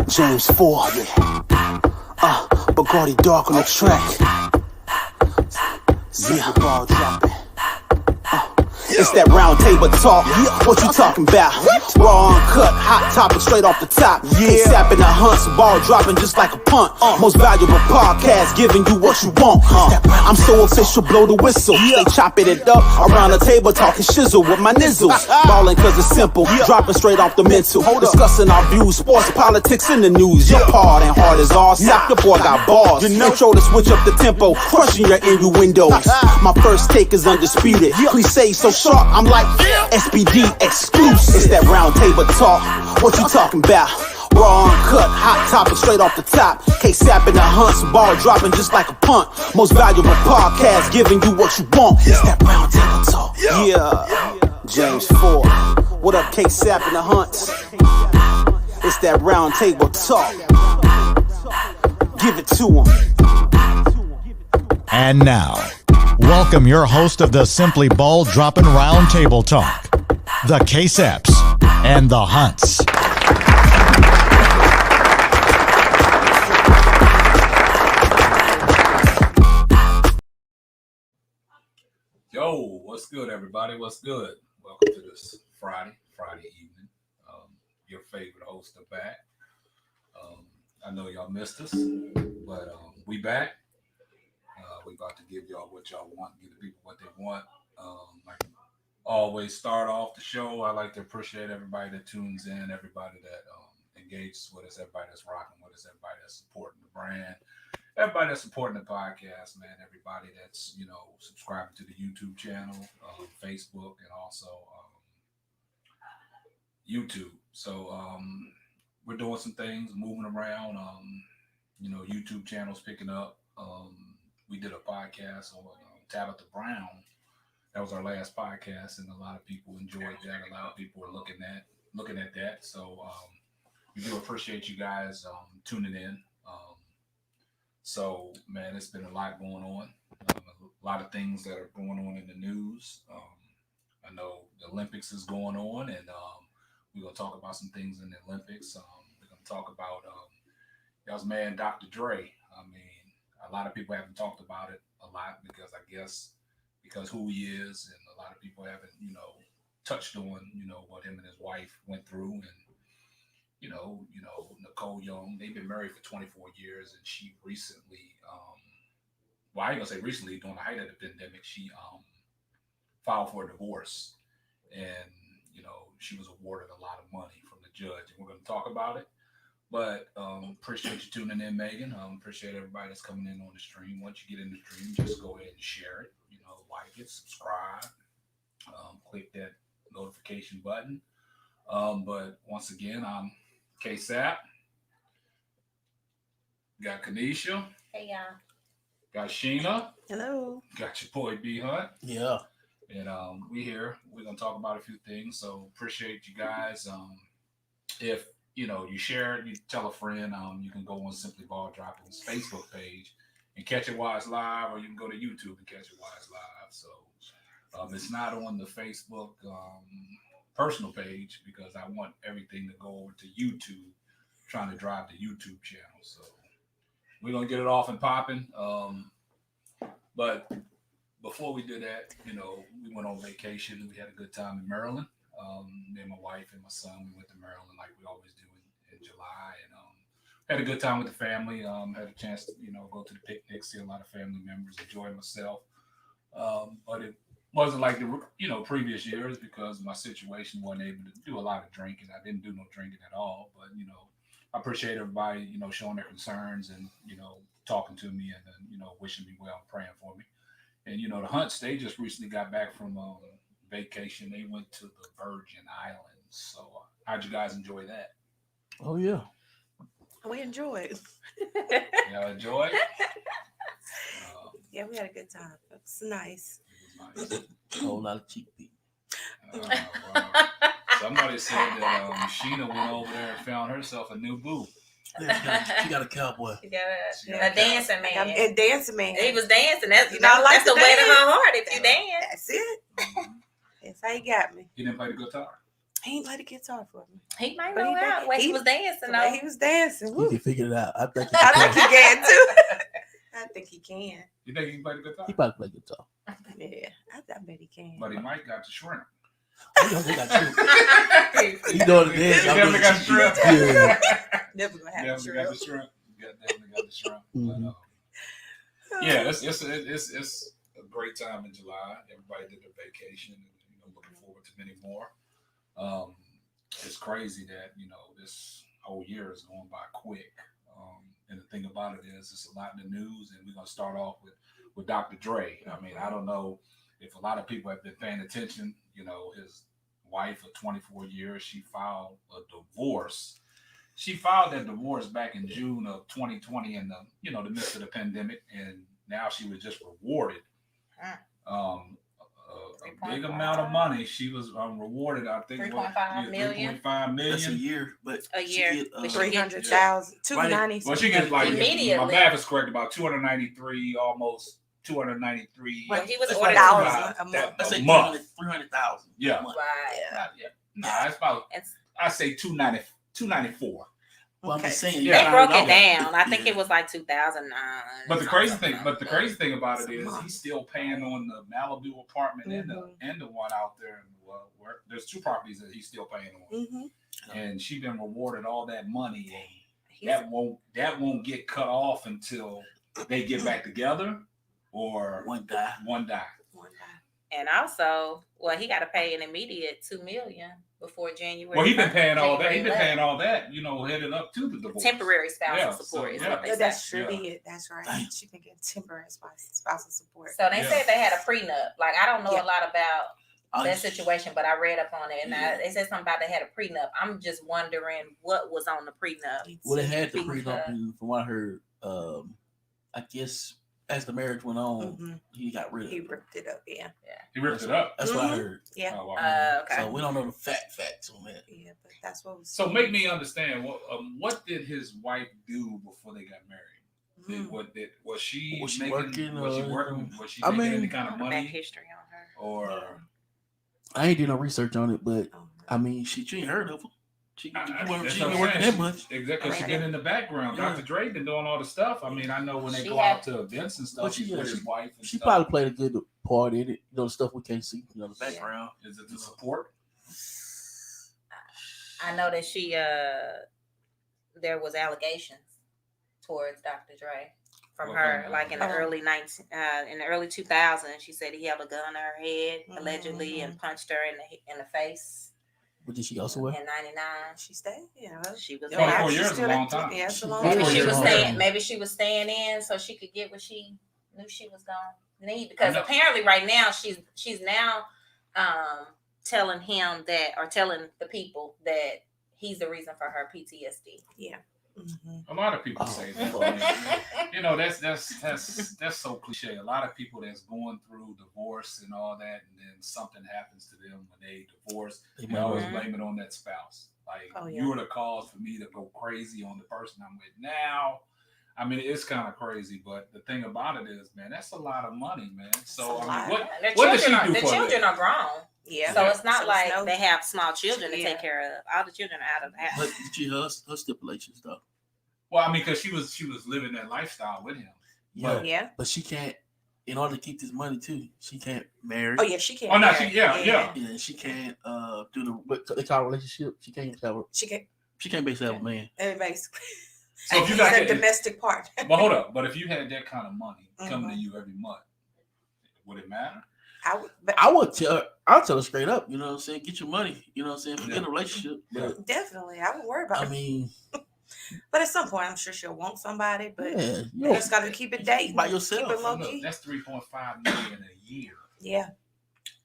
James 4, Bugatti Dark on the track. Yeah, ball dropping. It's that round table talk. What you talking about? Raw, uncut, hot topic straight off the top. K-Sap in the hunts, ball dropping just like a punt. Most valuable podcast, giving you what you want. I'm so official, blow the whistle. They chopping it up around the table, talking shizzle with my nizzles. Ballin' cause it's simple, dropping straight off the mental. Discussing our views, sports, politics, in the news. Your part ain't hard as all. Sap, your boy got bars. Control to switch up the tempo, crushing your innuendos. My first take is undisputed. Cliche so sharp, I'm like SPD exclusive. It's that round table talk. What you talking about? Raw, uncut, hot topic straight off the top. K-Sap in the hunts, ball dropping just like a punt. Most valuable podcast, giving you what you want. It's that round table talk. Yeah, James 4. What up, K-Sap in the hunts? It's that round table talk. Give it to him. And now, welcome your host of the Simply Ball Droppin' Round Table Talk, the K-Saps and the Hunts. Yo, what's good, everybody? What's good? Welcome to this Friday evening. Your favorite hosts are back. I know y'all missed us, but we back. We about to give y'all what y'all want, give the people what they want. Like always start off the show, I like to appreciate everybody that tunes in, everybody that engages with us, everybody that's rocking with us, everybody that's supporting the brand, everybody that's supporting the podcast, man, everybody that's, subscribing to the YouTube channel, Facebook, and also YouTube. So we're doing some things, moving around, YouTube channels picking up. We did a podcast on Tabitha Brown. That was our last podcast, and a lot of people enjoyed that. A lot of people were looking at that. So we do appreciate you guys tuning in. So, man, it's been a lot going on. A lot of things that are going on in the news. I know the Olympics is going on, and we're going to talk about some things in the Olympics. We're going to talk about y'all's man, Dr. Dre. I mean, a lot of people haven't talked about it a lot because who he is, and a lot of people haven't, touched on, what him and his wife went through, and Nicole Young. They've been married for 24 years, and she recently, I ain't gonna say recently, during the height of the pandemic, she filed for a divorce, and she was awarded a lot of money from the judge, and we're gonna talk about it. But appreciate you tuning in, Megan. Appreciate everybody that's coming in on the stream. Once you get in the stream, just go ahead and share it. Like it, subscribe, click that notification button. But once again, I'm K-Sap. Got Kanisha. Hey, y'all. Got Sheena. Hello. Got your boy B Hunt. Yeah. And we here. We're gonna talk about a few things. So appreciate you guys. If you share it, you tell a friend. You can go on Simply Ball Dropping's Facebook page and catch it while it's live, or you can go to YouTube and catch it while it's live. So it's not on the Facebook personal page because I want everything to go over to YouTube, trying to drive the YouTube channel. So we're going to get it off and popping. But before we did that, we went on vacation. We had a good time in Maryland. Me and my wife and my son, we went to Maryland like we always do in July, and had a good time with the family. Had a chance to, go to the picnic, see a lot of family members, enjoy myself. But it wasn't like the, previous years because my situation wasn't able to do a lot of drinking. I didn't do no drinking at all, but, I appreciate everybody, showing their concerns and, talking to me and, wishing me well and praying for me. And, the Hunts, they just recently got back from vacation. They went to the Virgin Islands. So how'd you guys enjoy that? Oh, yeah. We enjoyed. Y'all enjoy? Yeah, we had a good time. It was nice. It was nice. A whole lot of cheap people. Wow. Somebody said that Sheena went over there and found herself a new boo. She got a cowboy. She got a dancing man. And dancing man. He was dancing. That's like the way to dance. my heart if you dance. That's it. That's how you got me. He didn't play the guitar? He ain't play the guitar for me. He might But know how the way he was dancing. The way Though. he was dancing. He Woo. can figure it out. I think I think he can too. I think he can. You think he can play the guitar? he probably play guitar. Yeah, I bet he can. But he might got the shrimp. He got shrimp. He know the dance. He definitely got the shrimp. Yeah. Never gonna have Definitely got the shrimp. Definitely got the shrimp. Mhm. But, yeah, it's a great time in July. Everybody did their vacation, and looking forward to many more. It's crazy that this whole year is going by quick. And the thing about it is, it's a lot in the news, and we're gonna start off with Dr. Dre. I mean, I don't know if a lot of people have been paying attention. His wife of 24 years, she filed a divorce. She filed that divorce back in June of 2020 in the midst of the pandemic, and now she was just rewarded a big amount of money. She was rewarded, I think, 3.5 million. 3.5 million. That's a year, but A year. She get, 300,000, 290. Well, she gets like, if my Immediately. math is correct, about 293, almost 293. Well, he was That's ordered like $1,000 a month. let's say a month. 300,000. Yeah. a month. Right. Yeah. Nah, it's about, It's- I say 294. Well, I'm Okay. just saying. Yeah. They broke it $9. down. I think Yeah. it was like 2009. But the crazy thing about it It's a is month. he's still paying on the Malibu apartment Mhm. and the one out there in where there's two properties that he's still paying on. Mm-hmm. And she's been rewarded all that money, and He's- that won't get cut off until they get back together or One guy. one die. And also, well, he got to pay an immediate $2 million before January. Well, he's been 1st, paying all that. January He's been 11th. paying all that, headed up to the divorce. Temporary spousal Yeah, support so, is yeah. what they Yeah, say. that's true. Yeah. That's right. Dang. She can get temporary spousal support. So they Yeah. said they had a prenup. Like, I don't know Yeah. a lot about Oh, that situation, but I read up on it, and Yeah. they said something about they had a prenup. I'm just wondering what was on the prenup. Well, they had the Because- prenup, and from what I heard, I guess as the marriage went on, Mhm. he got rid of He it. ripped it up. Yeah. He ripped it up. That's what I Mhm. heard. Yeah. Oh, wow. Okay. So we don't know the facts on that. Yeah, but that's what was. So make me understand what did his wife do before they got married? Mhm. Was she Was she making? working, Was she or- working? Was she I making mean- any kind of Back money? history on her. Or I ain't did no research on it, but Oh, I mean, she ain't heard of him. She that's ain't what working I'm that saying. much. Exactly, she Right. been in the background. Yeah. Dr. Dre been doing all the stuff. I mean, I know when they She go had- out to events and Well, stuff, she's with his wife. And She stuff. probably played a good part in it. The stuff we can't see, the background. Is it the support? I know that there was allegations towards Dr. Dre from What her, kind of like in the allegations? early 2000s. She said he held a gun to her head allegedly Mhm. and punched her in the face. But did she also wear? In 99, She stayed. Yeah. she was 24 there. years is a long time. Yeah, it's a long Maybe time. she was Yeah. staying. Maybe she was staying in so she could get what she knew she was gonna need. Because I know. apparently, right now she's now telling him that, or telling the people that he's the reason for her PTSD. Yeah. Mhm. A lot of people Oh, say that. well. That's so cliche. A lot of people that's going through divorce and all that, and then something happens to them when they divorce, They they always Mhm. blame it on that spouse. Like, Oh, yeah. you were the cause for me to go crazy on the person I'm with now. I mean, it's kind of crazy, but the thing about it is, man, that's a lot of money, man. So, a I lot. mean, Their what does she children do the for a children living? are grown. Yeah. So it's not So like no- they have small children to Yeah. take care of. All the children are out of the But house. she her stipulations though. Well, I mean, because she was living that lifestyle with him. Yeah, Yeah. but she can't. In order to keep this money too, she can't marry. Oh yeah, she can't. Oh, no, marry. yeah. Yeah, she can't do the what they call a relationship. She can't have. She can. She can't basically have a man. Basically. So if you He's got a that, domestic partner. well, hold up. But if you had that kind of money coming to Mhm. you every month, would it matter? I would, but I'll tell her straight up. You know what I'm saying? Get your money. You know what I'm saying? Forget Yeah. a relationship. But definitely, I would worry about I it. mean, But at some point, I'm sure she'll want somebody. But yeah, you just got to keep it dating. by yourself. Keep it low Look, key. that's 3.5 million a year. Yeah.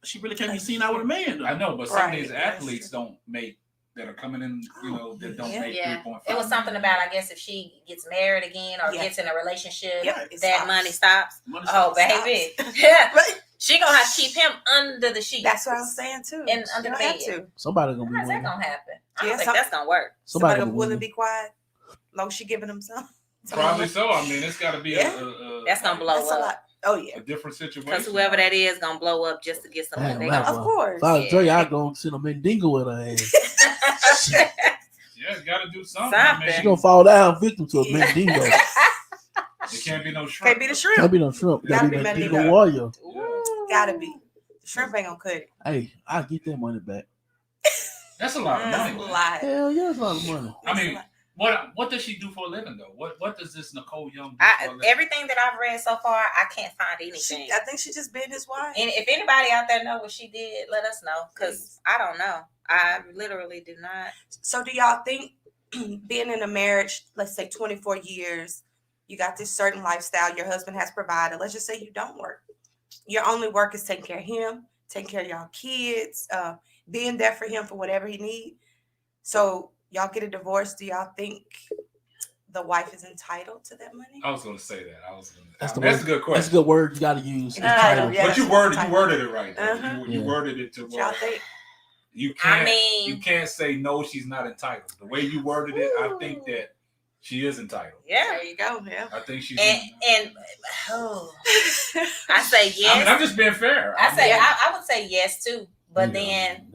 She really can't be seen out with a man. Though. I know, but some Right, of these that's athletes don't make that are coming in. That don't Yeah. make Yeah, 3.5. it was something million. about, I guess, if she gets married again or Yeah. gets in a relationship, Yep, it that stops. money stops. Money Oh, stops. baby, yeah, Right. she gonna have to keep him under the sheet. That's what I'm saying too. And She under the don't have bed. to. Somebody gonna be How's that winning. gonna happen? I Yeah, don't think some- that's gonna work. Somebody Somebody willing gonna to be quiet. Long as she giving them some. Probably so. I mean, it's got to be Yeah. a That's gonna blow That's a up. lot. Oh yeah, a different situation. Because whoever that is gonna blow up just to get some money. They Damn, gonna- of course. If I was Yeah. Dre, I'd go send a Mendingo with her ass. Yeah, you got to do something. Something. She gonna fall down victim to a Yeah. Mendingo. It can't be no shrimp. Can't be the shrimp. Can't be no shrimp. Gotta Gotta be be Mendingo Mendingo. warrior. Ooh. Gotta be. The shrimp ain't gonna cut it. Hey, I'll get that money back. That's a lot of That's money. a man. lot. Hell yeah, that's a lot of money. I That's a mean, lot. what does she do for a living though? What does this Nicole Young do for a living? Everything that I've read so far, I can't find anything. I think she just been his wife. And if anybody out there know what she did, let us know. Because I don't know. I literally do not. So do y'all think being in a marriage, let's say 24 years, you got this certain lifestyle your husband has provided. Let's just say you don't work. Your only work is taking care of him, taking care of y'all kids, being there for him for whatever he needs. So y'all get a divorce. Do y'all think the wife is entitled to that money? I was going to say that. That's That's the a good question. That's a good word you gotta use. Entitled, yeah. But you worded it right. Though. Uh-huh. You Yeah. worded it to What y'all where think? you can't. I mean- you can't say no. She's not entitled. The way you worded it, I think that she is entitled. Yeah. There you go. Yeah. I think she's. And oh, I say yes. I mean, I'm just being fair. I say mean, I would say yes too. But then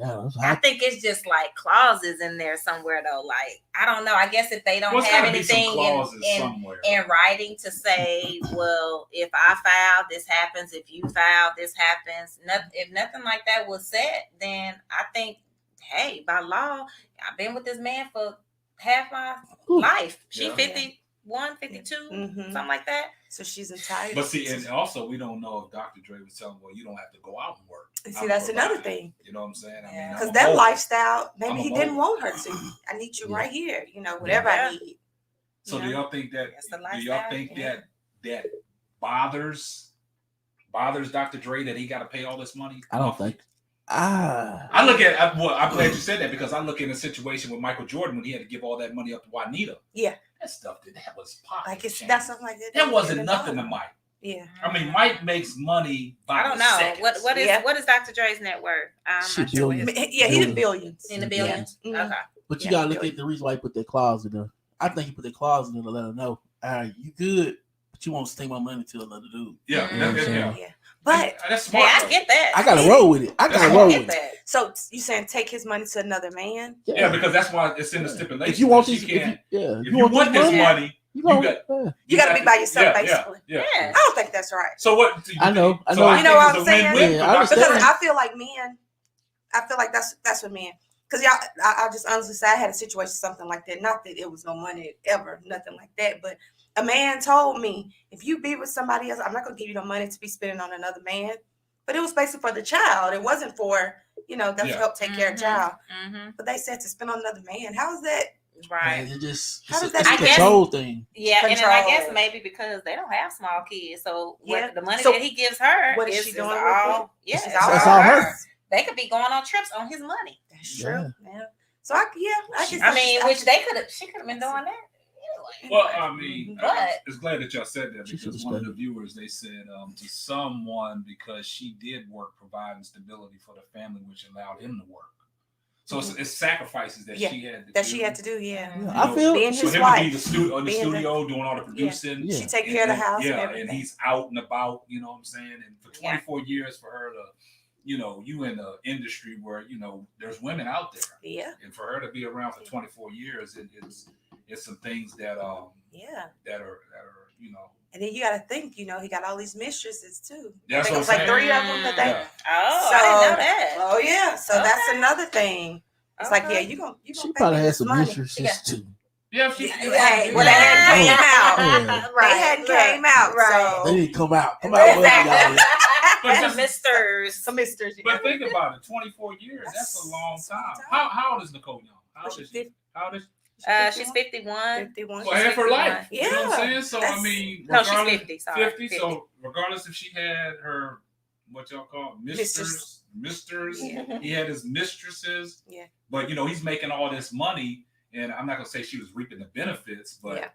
I think it's just like clauses in there somewhere though. Like I don't know. I guess if they don't well, it's have gotta be some anything clauses in somewhere. writing to say, well, if I file, this happens. If you file, this happens. If nothing like that was said, then I think, hey, by law, I've been with this man for half my life. She Yeah. 51, 52, Mhm. something like that. So she's entitled. But see, and also we don't know if Dr. Dre was telling, well, you don't have to go out and work. And I'm see, that's providing. another thing. You know what I'm saying? I mean, Yeah. I'm Because a that mogul. lifestyle, maybe I'm a he didn't mogul. want her to. I need you Yeah. right here. You know, whatever Yeah. I need. So you do know? y'all think that? That's the Do y'all lifestyle, think yeah. that bothers Dr. Dre that he got to pay all this money? I don't think. I look at. Well, I'm glad you said that because I look at a situation with Michael Jordan when he had to give all that money up to Juanita. Yeah. That stuff that was pocket Like it's change. that's something like that. That wasn't It's nothing to all. Mike. Yeah. I mean, Mike makes money by I don't the know seconds. what is Yeah. what is Dr. Dre's net worth. I'm Shit, not sure what billions. his- Yeah, he's in billions. in the Yeah. billions. Mhm. Okay. But you Yeah, gotta look really. at the reason why he put that clause in there. I think he put that clause in there to let her know, all right, you good, but you won't stay my money to another dude. Yeah, Mhm. yeah. Yeah. But That's Hey, smart. I though. get that. I gotta roll with it. I That's gotta what roll I with get it. that. so you saying take his money to another man? Yeah, because that's why it's in the stipulation. If you want that this, she can't. if If you want this money, money, you gonna, You got to be by yourself, yeah, basically. Yeah. Yeah. I don't think that's right. So what? I know. So I You know think what it's I'm a saying? win-win Yeah, for I Dr. understand. Because Dre. I feel like men, I feel like that's what men. Because y'all, I'll just honestly say I had a situation something like that. Not that it was no money ever, nothing like that. But a man told me, if you be with somebody else, I'm not gonna give you no money to be spending on another man. But it was basically for the child. It wasn't for, that's Yeah. to help take care of child. Mm-hmm. But they said to spend on another man. How is that? Right. it just How it's does a, that it's a I guess- control thing. Yeah, and then I Control. guess maybe because they don't have small kids, so Yeah. what the money So that he gives her what is is she doing with all it? yeah, It's it's all That's all all her. her. They could be going on trips on his money. That's Yeah. true. Yeah. So I guess I mean, which she could have been doing that anyway. Well, I mean, But- it's glad that y'all said that She because should've one of the stayed. viewers they said to someone because she did work providing stability for the family, which allowed him to work. So it's sacrifices that Yeah, she had to that do. she had to do. Yeah. Mhm. I feel Being For his him wife. to be in the Being the- studio doing all the producing. Yeah. She take care of the house and Yeah, everything. and he's out and about, you know what I'm saying? And for Yeah. 24 years for her to, you in the industry where, there's women out there. Yeah. And for her to be around for 24 years, it's some things that Yeah. that are And then you got to think, he got all these mistresses too. That's I think what it was I'm like saying. 3 of them that they. Yeah. Oh, So- I didn't know that. Oh yeah. So that's Okay. another thing. It's like, Okay. yeah, you gonna She pay probably me had this some money. mistresses Yeah. too. Yeah, Hey, well, they hadn't came out. Yeah. They hadn't came out. Right. They So didn't come out. Come out, with y'all. But Some just- misters. some misters. But think about it, 24 years, that's a long time. How old is Nicole Young? How old is she? How old is she? She's 51. 51. Well, half her life. Yeah. You know what I'm saying? So, I That's- mean, No, she's regardless- 50. Sorry. 50. So, regardless if she had her, what y'all call it, misters, Yeah. he had his mistresses. Yeah. But, he's making all this money. And I'm not going to say she was reaping the benefits, but, Yeah.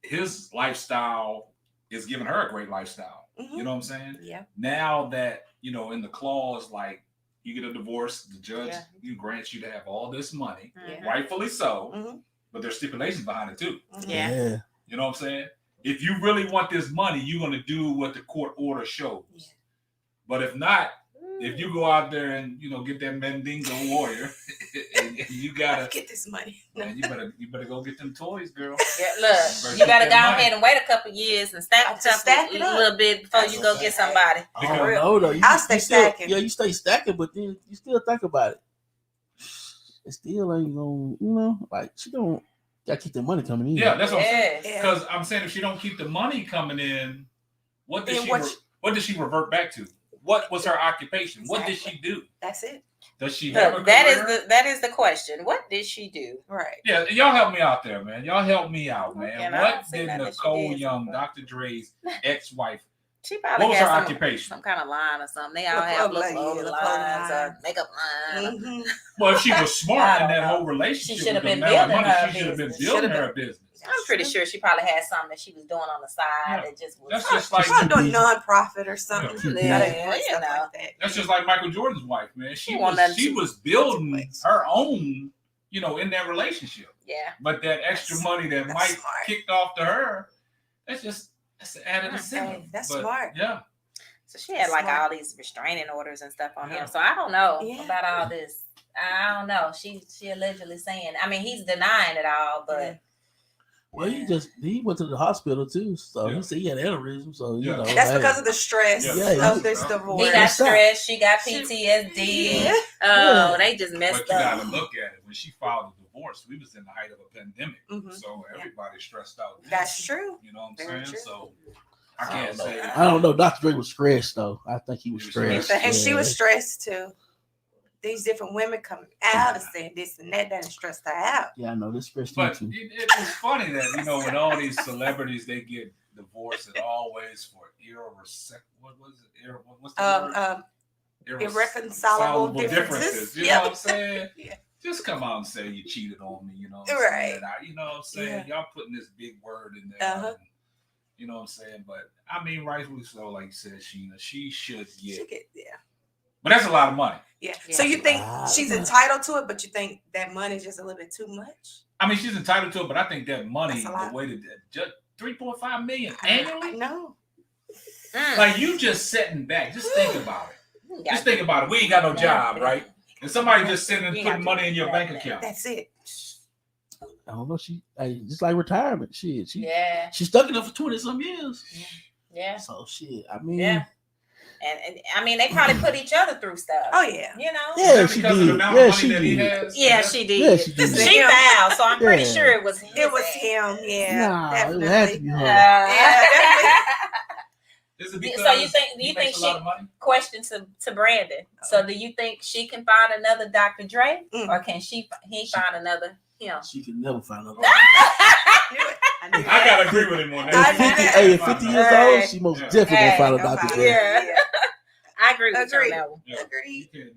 his lifestyle is giving her a great lifestyle. Mhm. You know what I'm saying? Yeah. Now that, in the clause, like, you get a divorce, the judge Yeah. grants you to have all this money, Mhm. rightfully so, Mhm. but there's stipulations behind it too. Yeah. Yeah. You know what I'm saying? if you really want this money, you're going to do what the court order shows. Yeah. But if not, if you go out there and get that Mandingo warrior, and you gotta get this money. man, you better go get them toys, girl. Yeah, look, you gotta go ahead and wait a couple years and stack it a up little bit before you go get somebody. I don't know though. I'll stay stacking. Yeah, you stay stacking, but then you still think about it. It still ain't gonna, like she don't gotta keep the money coming in. Yeah, that's what I'm saying. Yeah. Because I'm saying if she don't keep the money coming in, what does Then what does she revert back to? What was her occupation? What did she do? That's it. Does she have a Look, career? that is the question. What did she do? Right. Yeah, y'all help me out there, man. Y'all help me out, man. And I What don't see did nothing that she Nicole did. Young, Dr. Dre's ex-wife, She probably what was had her some occupation? kind of line or something. They all Little have clothing little line, lines line. or makeup line. Mhm. Well, if she was smart I in don't that know. whole relationship, She should have with been the amount of building money, her she should have been business. building Should have her business. I'm pretty sure she probably had something that she was doing on the side Yeah. that just was. That's just like Probably doing non-profit or something. Yeah, Gotta yeah, put you stuff know. like that. that's just like Michael Jordan's wife, man. She want that to- was building her own, in that relationship. Yeah. But that extra money that That's Mike smart. kicked off to her, that's an added Okay, incentive. that's But, smart. Yeah. So she had like Smart. all these restraining orders and stuff on Yeah. him. So I don't know Yeah. about all this. I don't know. She allegedly saying. I mean, he's denying it all, but Yeah. Well, he went to the hospital too, so Yeah. he said he had aneurysm. So Yeah. And that's hey. because of the stress Yeah. of this Yeah. divorce. he got What's that? stressed. She got PTSD. Yeah. Oh, Yeah. they just But messed you got to up. look at it. When she filed the divorce, we was in the height of a pandemic. Mhm. So everybody's stressed out. That's true. You know what I'm Very saying? true. So I I can't don't say. know. I don't know. Dr. Dre was stressed though. I think he was He was stressed. stressed. And she Yeah. was stressed too. These different women coming out and saying this and that done stressed her out. Yeah, I know this stressed But too. it's funny that when all these celebrities they get divorced, it always for what's the word? Irreconcilable differences. You know Yep. what I'm saying? Yeah. Just come out and say you cheated on me. You know what I'm Right. saying? You know what I'm saying? Yeah. Y'all putting this big word in there. Uh-huh. You know what I'm saying? But I mean, rightfully so, like you said, Sheena, she should get. Yeah. But that's a lot of money. Yeah. Yeah. So you think she's entitled to it, but you think that money is just a little bit too much? I mean, she's entitled to it, but I think that money, That's a lot. the way that just 3.5 million I annually. know. Like you just sitting back, just think about it. Mm. Just think about it. We ain't got no job, right? And somebody just sitting and putting money in your bank account. That's it. I don't know. Just like retirement. She Yeah. she stuck in it for 20 some years. Yeah. So shit. I mean, Yeah. And I mean, they probably put each other through stuff. Oh yeah. You know? Yeah, Is that she because of the did. amount Yeah, of money she that he did. has? Yeah, she did. Yeah, she This did. is She him. filed, so I'm pretty Yeah. sure it was his. It was him. Yeah. Nah, definitely. it had to be her. Yeah, Is it because So you think he makes a lot of money? question to Brandon. So do you think she can find another Dr. Dre, Mm. or can he find another him? She can never find another. I gotta agree with him on I that. knew that. At 50 years old, she most definitely Hey, gonna find a Nobody. Dr. Dre. Yeah. I agree with you on Agreed. that one. Yeah. Agreed. You can't,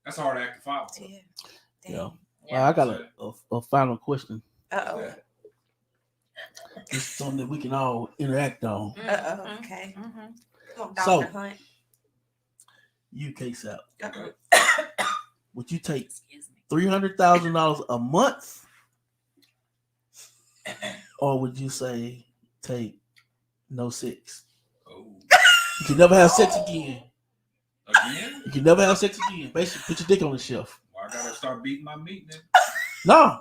that's a hard act to follow. Yeah. Yeah. Damn. Well, I got a final question. Uh-oh. Yeah. It's something that we can all interact on. Uh-oh. Okay. Mhm. Come on, Dr. So- Hunt. You case out. Uh-oh. Would you take Excuse me. $300,000 a month, or would you say take no sex? Oh. You can never have sex again. Again? You can never have sex again. Basically, put your dick on the shelf. Well, I gotta start beating my meat then. No,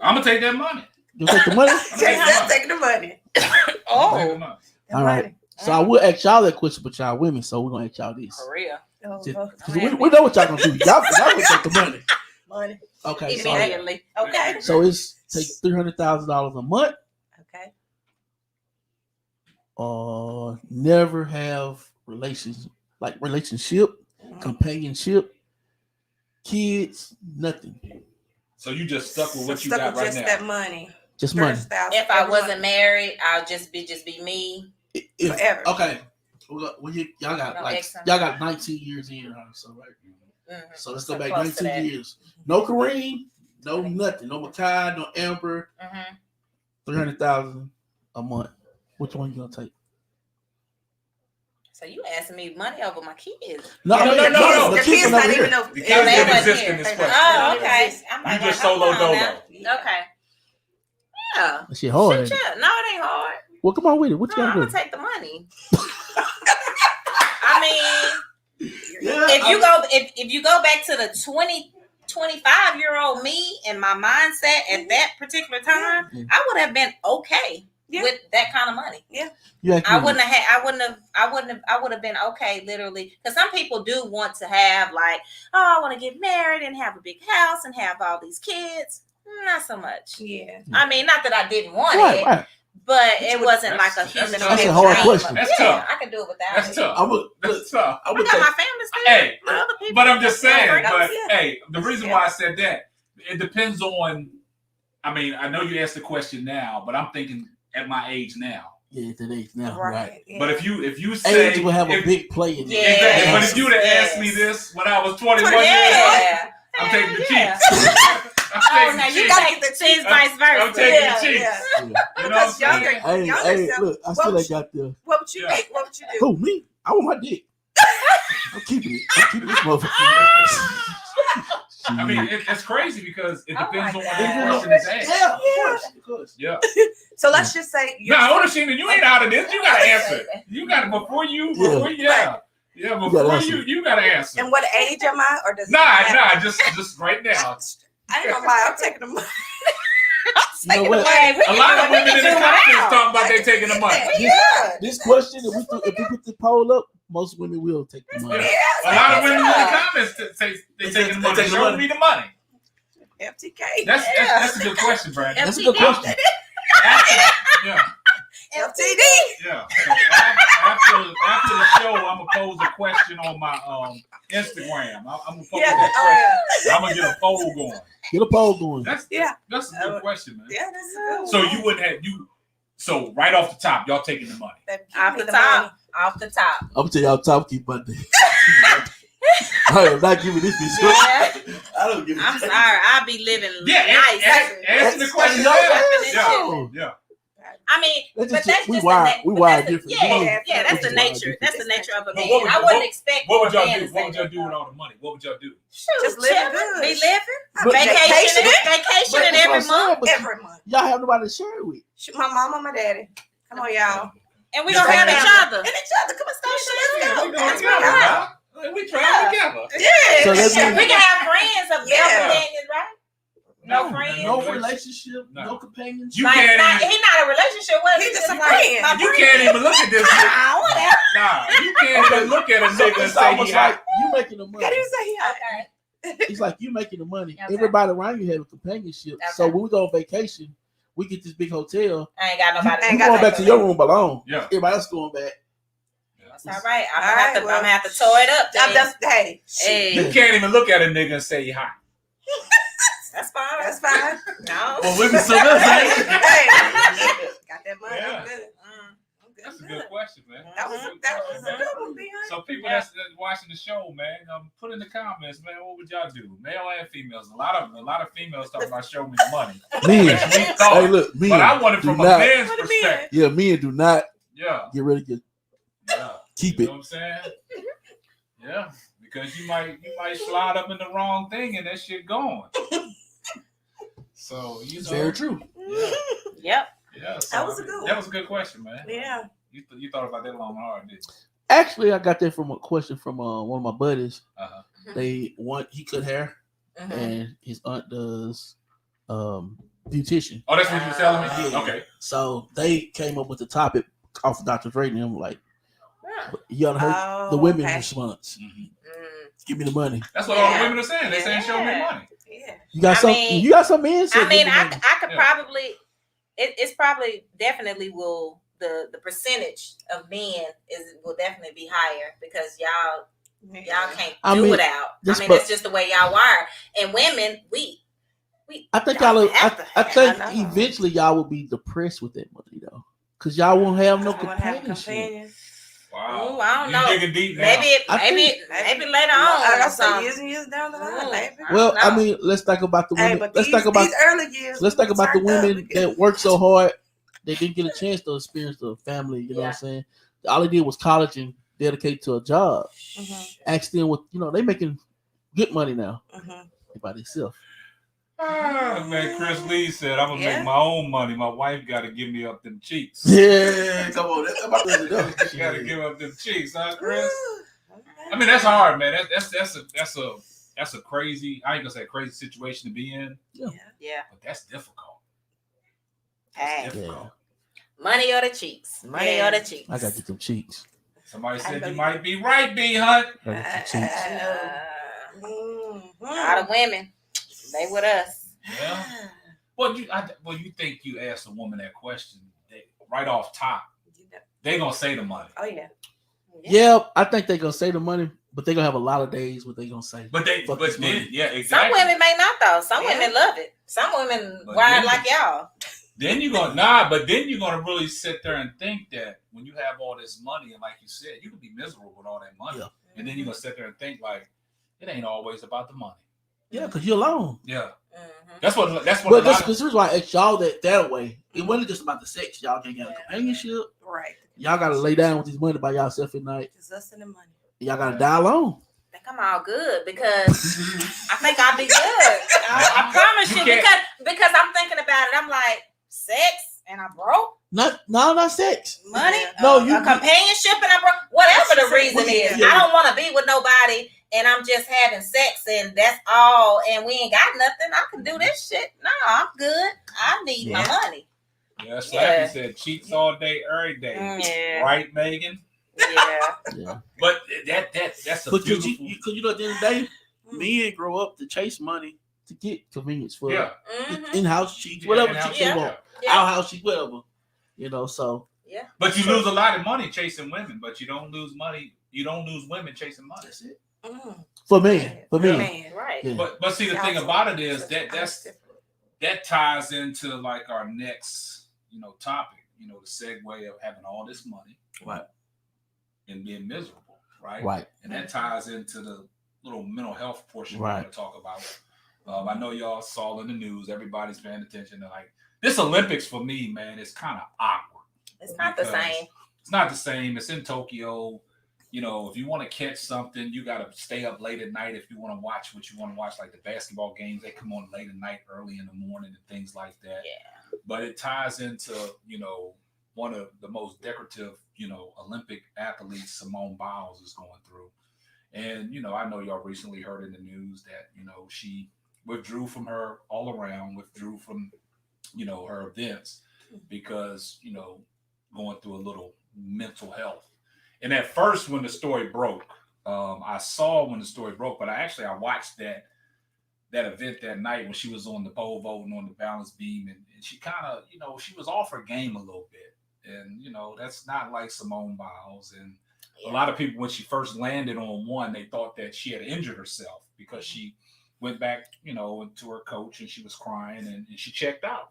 I'm gonna take that money. you take the money. That's taking the money. Take the Oh, money. All right. So I will ask y'all that question, but y'all women, so we're gonna ask y'all this. for real. Oh, Just- oh, 'cause we know what y'all gonna do. Y'all will take the money. money. Okay, so, Immediately. Okay. so it's take $300,000 a month, Okay. or never have relationship, companionship, kids, nothing, So you just stuck with what you Stuck got with right just now. that money. just money. $300,000 If I every wasn't month. married, I'll just be me. If- Forever. Okay. Well, y'all got No extra. y'all got 19 years in, so right. Mhm. So let's go So back close to 19 that. years. No Kareem, no nothing, no Makai, no Amber. Mhm. 300,000 a month. Which one you gonna take? So you asking me money over my kids? No, No, I mean, no, no, the The kids kids are not never even here. know. The kids they didn't wasn't exist here. in this They question. not- Oh, okay. I'm You like, just hold solo on dolo. now. Yeah. Okay. Yeah. That shit hard. Shit, yeah. No, it ain't hard. Well, come on with it. What you No, I'm gotta gonna do? take the money. I mean, Yeah, if you go back to the 25-year-old me and my mindset at that particular time, I would have been okay with that kind of money. Yeah, I would have been okay, literally, because some people do want to have like, oh, I want to get married and have a big house and have all these kids. Not so much. Yeah. I mean, not that I didn't want right, it, right. but it wasn't like a huge. That's a hard question. That's Yeah, tough. I can do it without That's it. tough. That's tough. I got my family still. Hey, my other people. but I'm just saying. Yeah. But hey, the reason why I said that, it depends on. I mean, I know you asked the question now, but I'm thinking at my age now. Yeah, today's now, Right. right. Yeah. But if you say Age will have a big play in it. Yeah. exactly, but Yes. if you'd have asked me this when I was 21 years old, Yeah. I'm taking the Yeah. cheeks. I'm Oh, taking now the you cheeks. gotta get the cheese, vice versa. I'm taking Yeah, the cheeks. yeah. You know what I'm Because saying? younger, Hey, younger self, look, I still ain't got the. what would you Yeah. make? What would you do? Who, me? I want my dick. I'm keeping it. I'm keeping this motherfucker. I mean, it's crazy because it Oh depends my on what God. the question is asked. Yeah, of course. Yeah. So let's just say No, hold on, Sheena, you ain't out of this. You gotta answer. You gotta before you before you gotta answer. And what age am I? Or does it Nah, matter? just right now. I ain't gonna lie, I'm taking the money. You know what? A lot of women in the comments talking about they taking the money. This question, if we put the poll up, most women will take the money. A lot of women in the comments say they taking the money. Show me the money. FTK. That's a good question, Brandon. That's a good question. Yeah. FTD. Yeah. So after the show, I'm gonna pose a question on my Instagram. I'm gonna pose that question. I'm gonna get a poll going. Get a poll going. That's a good question, man. Yeah, that's a good So one. you wouldn't have you. So right off the top, y'all taking the money. Off the top. Off the top. I'm gonna tell y'all top keep my dick. I am not giving this bitch. Yeah. I don't give a I'm shit. sorry. I'll be living Yeah, nice. answer the question. No. Yeah. I mean, That's but just- that's we just wired- the, we but wired that's the- different. Yeah, that's the We wired nature. That's the nature of a But man. what would- I wouldn't expect. What would a y'all man do? to What say would y'all that. do with all the money? What would y'all do? Shoot, Just living chilling, good. be living, But- vacationing But every that's what I'm month, saying, but Every month. y'all have nobody to share it with. My mama, my daddy. Come on, y'all. and we Yeah, gonna have right. each other. And each other. Come on, Go let's We go. going Let's together, go. dog. We travel together. Yeah. So that Yeah, means- we can have friends of Yeah. companions, right? No friends. No relationship, No. no companionship. You Like, can't even. he's not a relationship. What He's is just a like friend. my You friend. can't even look at this. Nah, whatever. Nah, you can't even look at a nigga and It's say almost he like hot. you making the money. How do you say he hot? Okay. It's like you making the money. Okay. Everybody around you having companionship. So Okay. when we go on vacation, we get this big hotel. I ain't got nobody. Ain't You got going back to nobody. your room alone. Yeah. Everybody else going back. That's all right. I'm All gonna have right, to. well, I'm gonna have to tow it up. I'm Then. just, hey, Hey, You can't even look at a nigga and say he hot. that's fine. that's fine. No. Well, women so that's Hey, got that money. Yeah. I'm good. I'm good. That's a good question, man. That was a man. good one, Beyonce. So people that's watching the show, man, put in the comments, man, what would y'all do, male and females? A lot of females talking about show me the money. men. We thought, Hey, look, men. but I want it do from not- a man's What a man. perspective. Yeah, men do not Yeah, get rid of your yeah. keep You it. know what I'm saying? Yeah, because you might slide up in the wrong thing and that shit gone. So you know, Very true. Yeah, Yep. yeah. So, That was a good one. That was a good question, man. Yeah. You thought about that long and hard, didn't you? Actually, I got that from a question from one of my buddies. Uh-huh. He cut hair, Mhm. and his aunt does beautician. Oh, that's what you were telling me. Yeah. Okay. So they came up with the topic off of Dr. Dre, and I'm like, Yeah. you all heard Oh, the women's okay. response. Mhm. Give me the money. That's what all the Yeah. women are saying. They're saying, "Show me Yeah. money." Yeah. You got I some. mean- You got some men. say I mean, give me I money. could Yeah. probably. It's probably definitely will the percentage of men will definitely be higher because y'all can't I do mean, without. this- I mean, but- that's just the way y'all wired. And women, we I think y'all y'all. have to I have- think I know. eventually y'all will be depressed with that money though, because y'all won't have no You wanna have a companionship. companion? Wow. Ooh, I don't You know. digging deep now. maybe I maybe later on. I gotta some- say years and years down the line, Ooh. baby. Well, No. I mean, let's talk about the Hey, women. but Let's these, talk about these early years. let's talk about the turned up. women that work so hard they didn't get a chance to experience the family. You know what I'm saying? All they did was college and dedicate to a job. Mhm, Ask them what they making good money now mhm. by themselves. Man, Chris Lee said, I'm going to make my own money. My wife got to give me up them cheeks. Yeah, come on. That's about to She got to give up them cheeks, huh, Chris? I mean, that's hard, man. That's a crazy, I ain't going to say a crazy situation to be in. Yeah. But that's difficult. Hey. Difficult. Money or the cheeks. Money or the cheeks. I got to get them cheeks. Somebody said you might be right, B Hunt. I got the cheeks. A lot of women, they with us. Yeah. Well, you think you asked a woman that question right off top? They gonna say the money. Oh yeah. Yeah, I think they're gonna say the money, but they're gonna have a lot of days what they gonna say. But then, yeah, exactly. Some women may not though. Some women love it. Some women ride like y'all. Then you're gonna but then you're gonna really sit there and think that when you have all this money, and like you said, you can be miserable with all that money. Yeah. And then you're gonna sit there and think like, it ain't always about the money. Yeah, because you're alone. Yeah. That's what. But that's the reason why I asked y'all that way. It wasn't just about the sex. Y'all can't get a companionship. Right. Y'all gotta lay down with this money by yourself at night. Just us and the money. Y'all gotta die alone. I think I'm all good because I think I'll be good. I promise you because I'm thinking about it. I'm like, sex and I'm broke. Not sex. Money. No, a companionship and I'm broke. Whatever the reason is, yeah. I don't want to be with nobody and I'm just having sex and that's all. And we ain't got nothing. I can do this shit. No, I'm good. I need my money. Yeah, Slappy said cheats all day, every day. Yeah. Right, Megan? Yeah. But that's a beautiful. Because you know, at the end of the day, men grow up to chase money to get convenience for in-house cheats, whatever cheats they want. Outhouse cheats, whatever. You know, so. Yeah. But you lose a lot of money chasing women, but you don't lose money. You don't lose women chasing money. That's it. For men. Right. Yeah. But see, the thing about it is that ties into like our next, topic, the segue of having all this money. Right. And being miserable, right? Right. And that ties into the little mental health portion we're going to talk about. I know y'all saw in the news, everybody's paying attention to like this Olympics for me, man, it's kind of awkward. It's not the same. It's not the same. It's in Tokyo. If you want to catch something, you got to stay up late at night. If you want to watch what you want to watch, like the basketball games, they come on late at night, early in the morning, and things like that. Yeah. But it ties into, one of the most decorative, Olympic athletes, Simone Biles, is going through. And, I know y'all recently heard in the news that, she withdrew from her withdrew from, her events because, going through a little mental health. And at first, when the story broke, I saw when the story broke, but I watched that event that night when she was on the pole vaulting on the balance beam, and she kind of, she was off her game a little bit. And, that's not like Simone Biles. And a lot of people, when she first landed on one, they thought that she had injured herself because she went back, to her coach and she was crying and she checked out.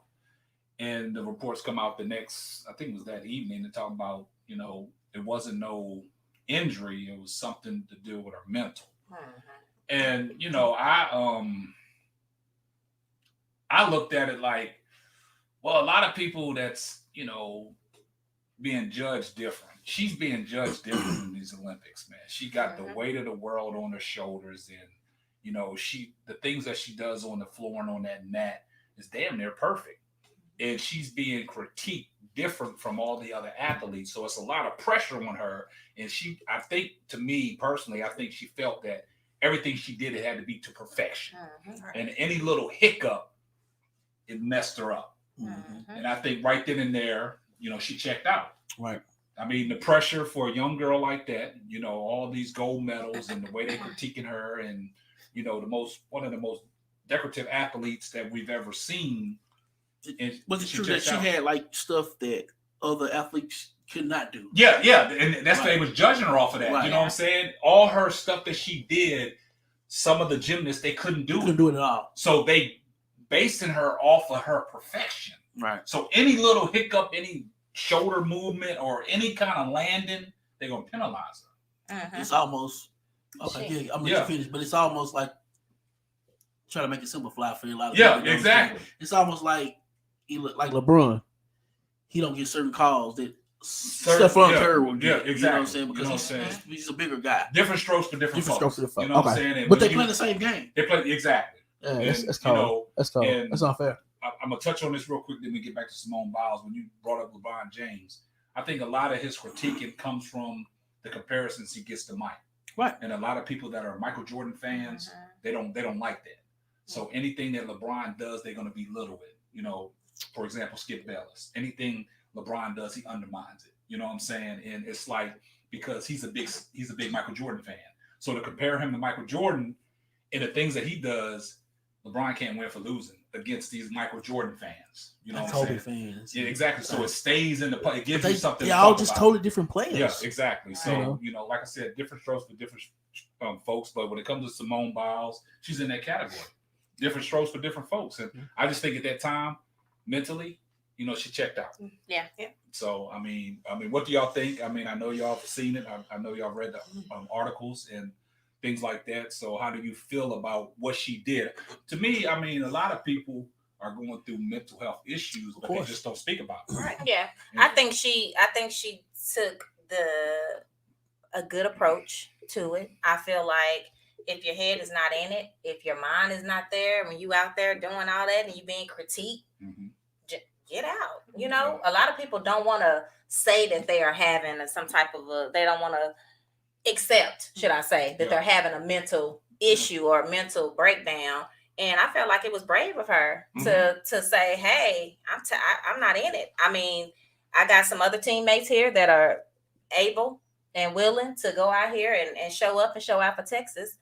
And the reports come out the next, I think it was that evening, to talk about, it wasn't no injury. It was something to do with her mental. And, I looked at it like, well, a lot of people that's, being judged different. She's being judged different in these Olympics, man. She got the weight of the world on her shoulders, and the things that she does on the floor and on that mat is damn near perfect. And she's being critiqued different from all the other athletes. So it's a lot of pressure on her. And I think, to me personally, I think she felt that everything she did, it had to be to perfection. And any little hiccup, it messed her up. And I think right then and there, she checked out. Right. I mean, the pressure for a young girl like that, all these gold medals and the way they're critiquing her, and one of the most decorative athletes that we've ever seen. Was it true that she had like stuff that other athletes could not do? Yeah, and that's why they was judging her off of that. Right. You know what I'm saying? All her stuff that she did, some of the gymnasts they couldn't do it at all. So they basing her off of her perfection. Right. So any little hiccup, any shoulder movement, or any kind of landing, they're gonna penalize her. It's almost okay. I'm gonna finish, but it's almost like trying to make it simplify for a lot of people. Exactly. It's almost like like LeBron. He don't get certain calls that Stephon Curry will get. Yeah, exactly. You know what I'm saying? Because he's a bigger guy. Different strokes for different folks. You know what I'm saying? But they play the same game. They play exactly. Yeah, And, that's cold. That's cold. and That's not fair. I'm gonna touch on this real quick. Then we get back to Simone Biles. When you brought up LeBron James, I think a lot of his critiquing comes from the comparisons he gets to Mike. Right. And a lot of people that are Michael Jordan fans, they don't like that. So anything that LeBron does, they're gonna belittle it. You know, for example, Skip Bayless. Anything LeBron does, he undermines it. You know what I'm saying? And it's like because he's a big Michael Jordan fan. So to compare him to Michael Jordan and the things that he does, LeBron can't win for losing against these Michael Jordan fans. You know what I'm saying? Fans. Yeah, exactly. So it stays in the play. It gives you something. They're all just totally different players. Yeah, exactly. So, like I said, different strokes for different folks. But when it comes to Simone Biles, she's in that category. Different strokes for different folks. And I just think at that time, mentally, she checked out. Yeah. So, I mean, what do y'all think? I mean, I know y'all have seen it. I know y'all read the articles and things like that. So how do you feel about what she did? To me, I mean, a lot of people are going through mental health issues, but they just don't speak about it. Right. Yeah. I think she took a good approach to it. I feel like if your head is not in it, if your mind is not there, when you out there doing all that and you being critiqued, get out. A lot of people don't want to say that they are having some type of they don't want to accept, should I say, that they're having a mental issue or a mental breakdown. And I felt like it was brave of her to say, hey, I'm not in it. I mean, I got some other teammates here that are able and willing to go out here and show up and show out for Texas.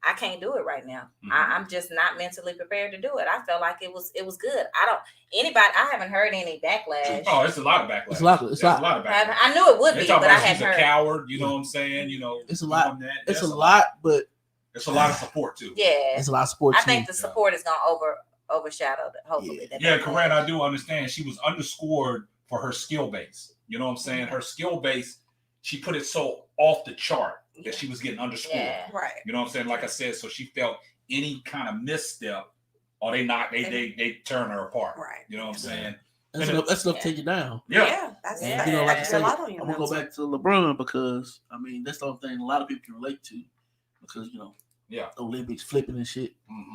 I can't do it right now. I'm just not mentally prepared to do it. I felt like it was good. I haven't heard any backlash. Oh, it's a lot of backlash. It's a lot of backlash. I knew it would be, but I hadn't heard. She's a coward, you know what I'm saying? It's a lot. It's a lot, but it's a lot of support too. Yeah, it's a lot of support. I think the support is gonna overshadow it. Hopefully, Corinne, I do understand. She was underscored for her skill base. You know what I'm saying? Her skill base, she put it so off the chart that she was getting underscored. Yeah. Right. You know what I'm saying? Like I said, so she felt any kind of misstep, or they turn her apart. Right. You know what I'm saying? That's enough to take you down. Yeah. That's like I said, I'm gonna go back to LeBron because I mean that's the only thing a lot of people can relate to because Olympics flipping and shit.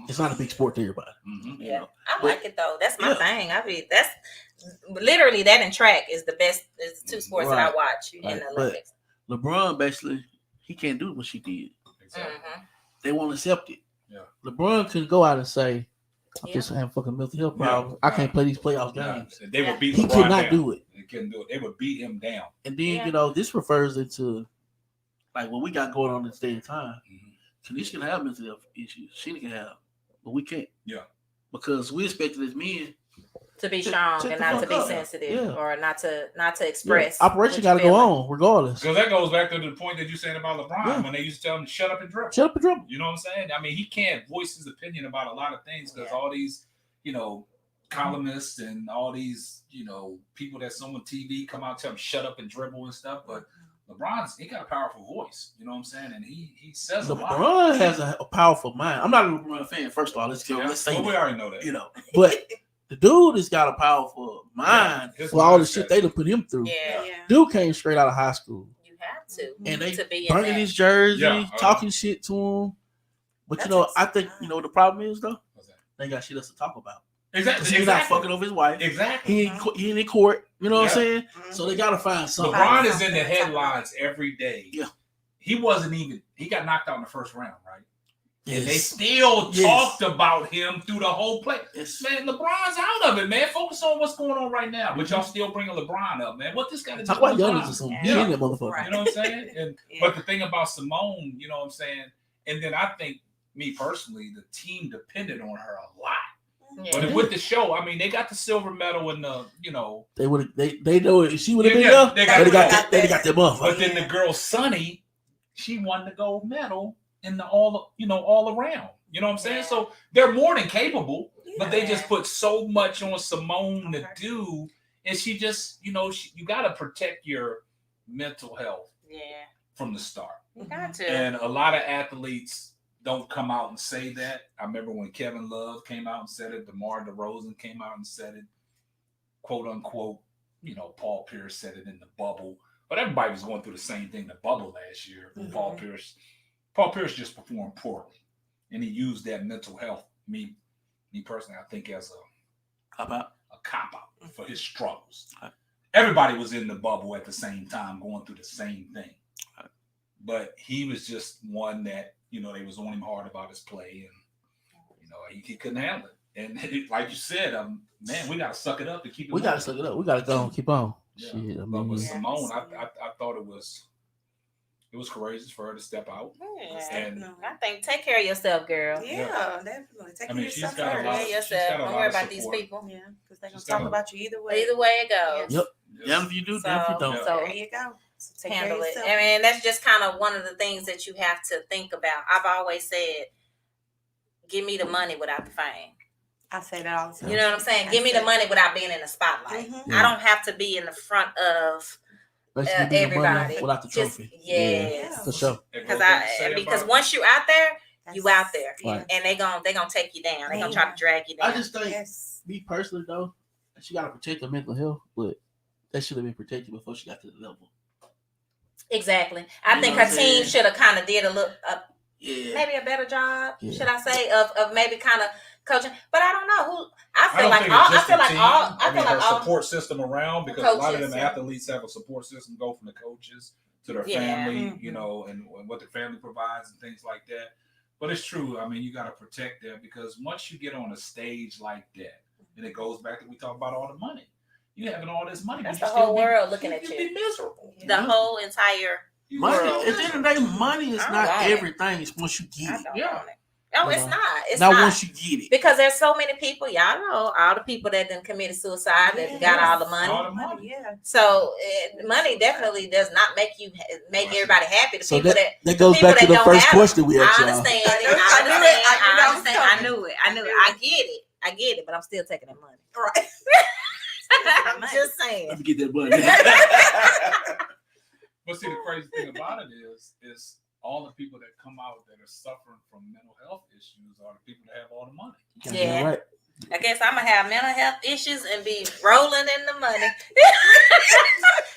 It's not a big sport to everybody. I like it though. That's my thing. I mean, that's literally that and track is the best. Is the two sports that I watch in the Olympics. But LeBron basically he can't do what she did. Exactly. They won't accept it. Yeah. LeBron couldn't go out and say, "I'm just having fucking mental health problems. I can't play these playoff games." They would beat. He could not do it. They couldn't do it. They would beat him down. And then this refers into like what we got going on this day and time. Kanisha can have mental health issues. She can have, but we can't. Yeah. Because we expected as men to be strong and not to be sensitive or not to express. Operation got to go on regardless. Because that goes back to the point that you saying about LeBron when they used to tell him to shut up and dribble. Shut up and dribble. You know what I'm saying? I mean, he can't voice his opinion about a lot of things because all these, columnists and all these, people that's on TV come out and tell him shut up and dribble and stuff. But he got a powerful voice. You know what I'm saying? And he says a lot. LeBron has a powerful mind. I'm not a LeBron fan. First of all, let's say that. We already know that. But the dude has got a powerful mind for all the shit they done put him through. Yeah. Dude came straight out of high school. You have to. And they to be burning his jersey, talking shit to him. But I think the problem is though, they got shit else to talk about. Exactly. He's not fucking over his wife. Exactly. He in court. You know what I'm saying? So they gotta find something. LeBron is in the headlines every day. Yeah. He got knocked out in the first round, right? Yes. And they still talked about him through the whole play. Yes. Man, LeBron's out of it, man. Focus on what's going on right now. But y'all still bringing LeBron up, man. What this got to do? Talk about Giannis or something. Yeah. That motherfucker. Right. You know what I'm saying? But the thing about Simone, you know what I'm saying? And then I think, me personally, the team depended on her a lot. Yeah. But with the show, I mean, they got the silver medal and they would they know if she would have been there. They got their motherfucker. But then the girl Sunny, she won the gold medal in the all around. You know what I'm saying? Yeah. So they're more than capable, but they just put so much on Simone to do, and she just you got to protect your mental health from the start. You got to. And a lot of athletes don't come out and say that. I remember when Kevin Love came out and said it. DeMar DeRozan came out and said it. Quote unquote, Paul Pierce said it in the bubble. But everybody was going through the same thing in the bubble last year. Mm-hmm. Paul Pierce just performed poorly. And he used that mental health me personally, I think as How about a cop out for his struggles. Everybody was in the bubble at the same time, going through the same thing. But he was just one that, they was on him hard about his play, and he couldn't handle it. And like you said, man, we gotta suck it up to keep it. We gotta suck it up. We gotta go and keep on. Yeah. Shit, But with Simone, I thought it was courageous for her to step out. Yeah. And I think take care of yourself, girl. Yeah, definitely. Take care of yourself. Don't worry about these people. Yeah, because they're gonna talk about you either way. Either way it goes. Yep. Damn if you do, damn if you don't. So there you go. So take handle care of it. yourself. I mean, that's just kind of one of the things that you have to think about. I've always said, give me the money without the fame. I say that all the time. You know what I'm saying? Give me the money without being in the spotlight. Mm-hmm. I don't have to be in the front of everybody without the trophy. Yes, for sure. Because once you out there, you out there, right. and they gonna take you down. They gonna try to drag you down. I just think, me personally though, she gotta protect her mental health, but that should have been protected before she got to the level. Exactly. I think her team should have kind of did a little, maybe a better job. Yeah. Should I say of maybe kind of coaching? But I don't know who. I feel like all support system around, because coaches, a lot of them athletes have a support system, go from the coaches to their family, and what their family provides and things like that. But it's true. I mean, you got to protect that, because once you get on a stage like that, and it goes back to we talk about all the money. You having all this money, that's the whole world looking at you. Be miserable. The whole entire money. World. At the end of the day, money is not everything. It's once you get it. No, it's not. It's not not once you get it. Because there's so many people. Y'all know all the people that done committed suicide that got all the money. All the money. Yeah. So money definitely does not make everybody happy. The so people that goes back to the first question we asked. I understand. I knew it. I get it. But I'm still taking that money. Right. I'm just saying. Let me get that money. But see, the crazy thing about it is all the people that come out that are suffering from mental health issues are the people that have all the money. Yeah. Right. I guess I'm gonna have mental health issues and be rolling in the money.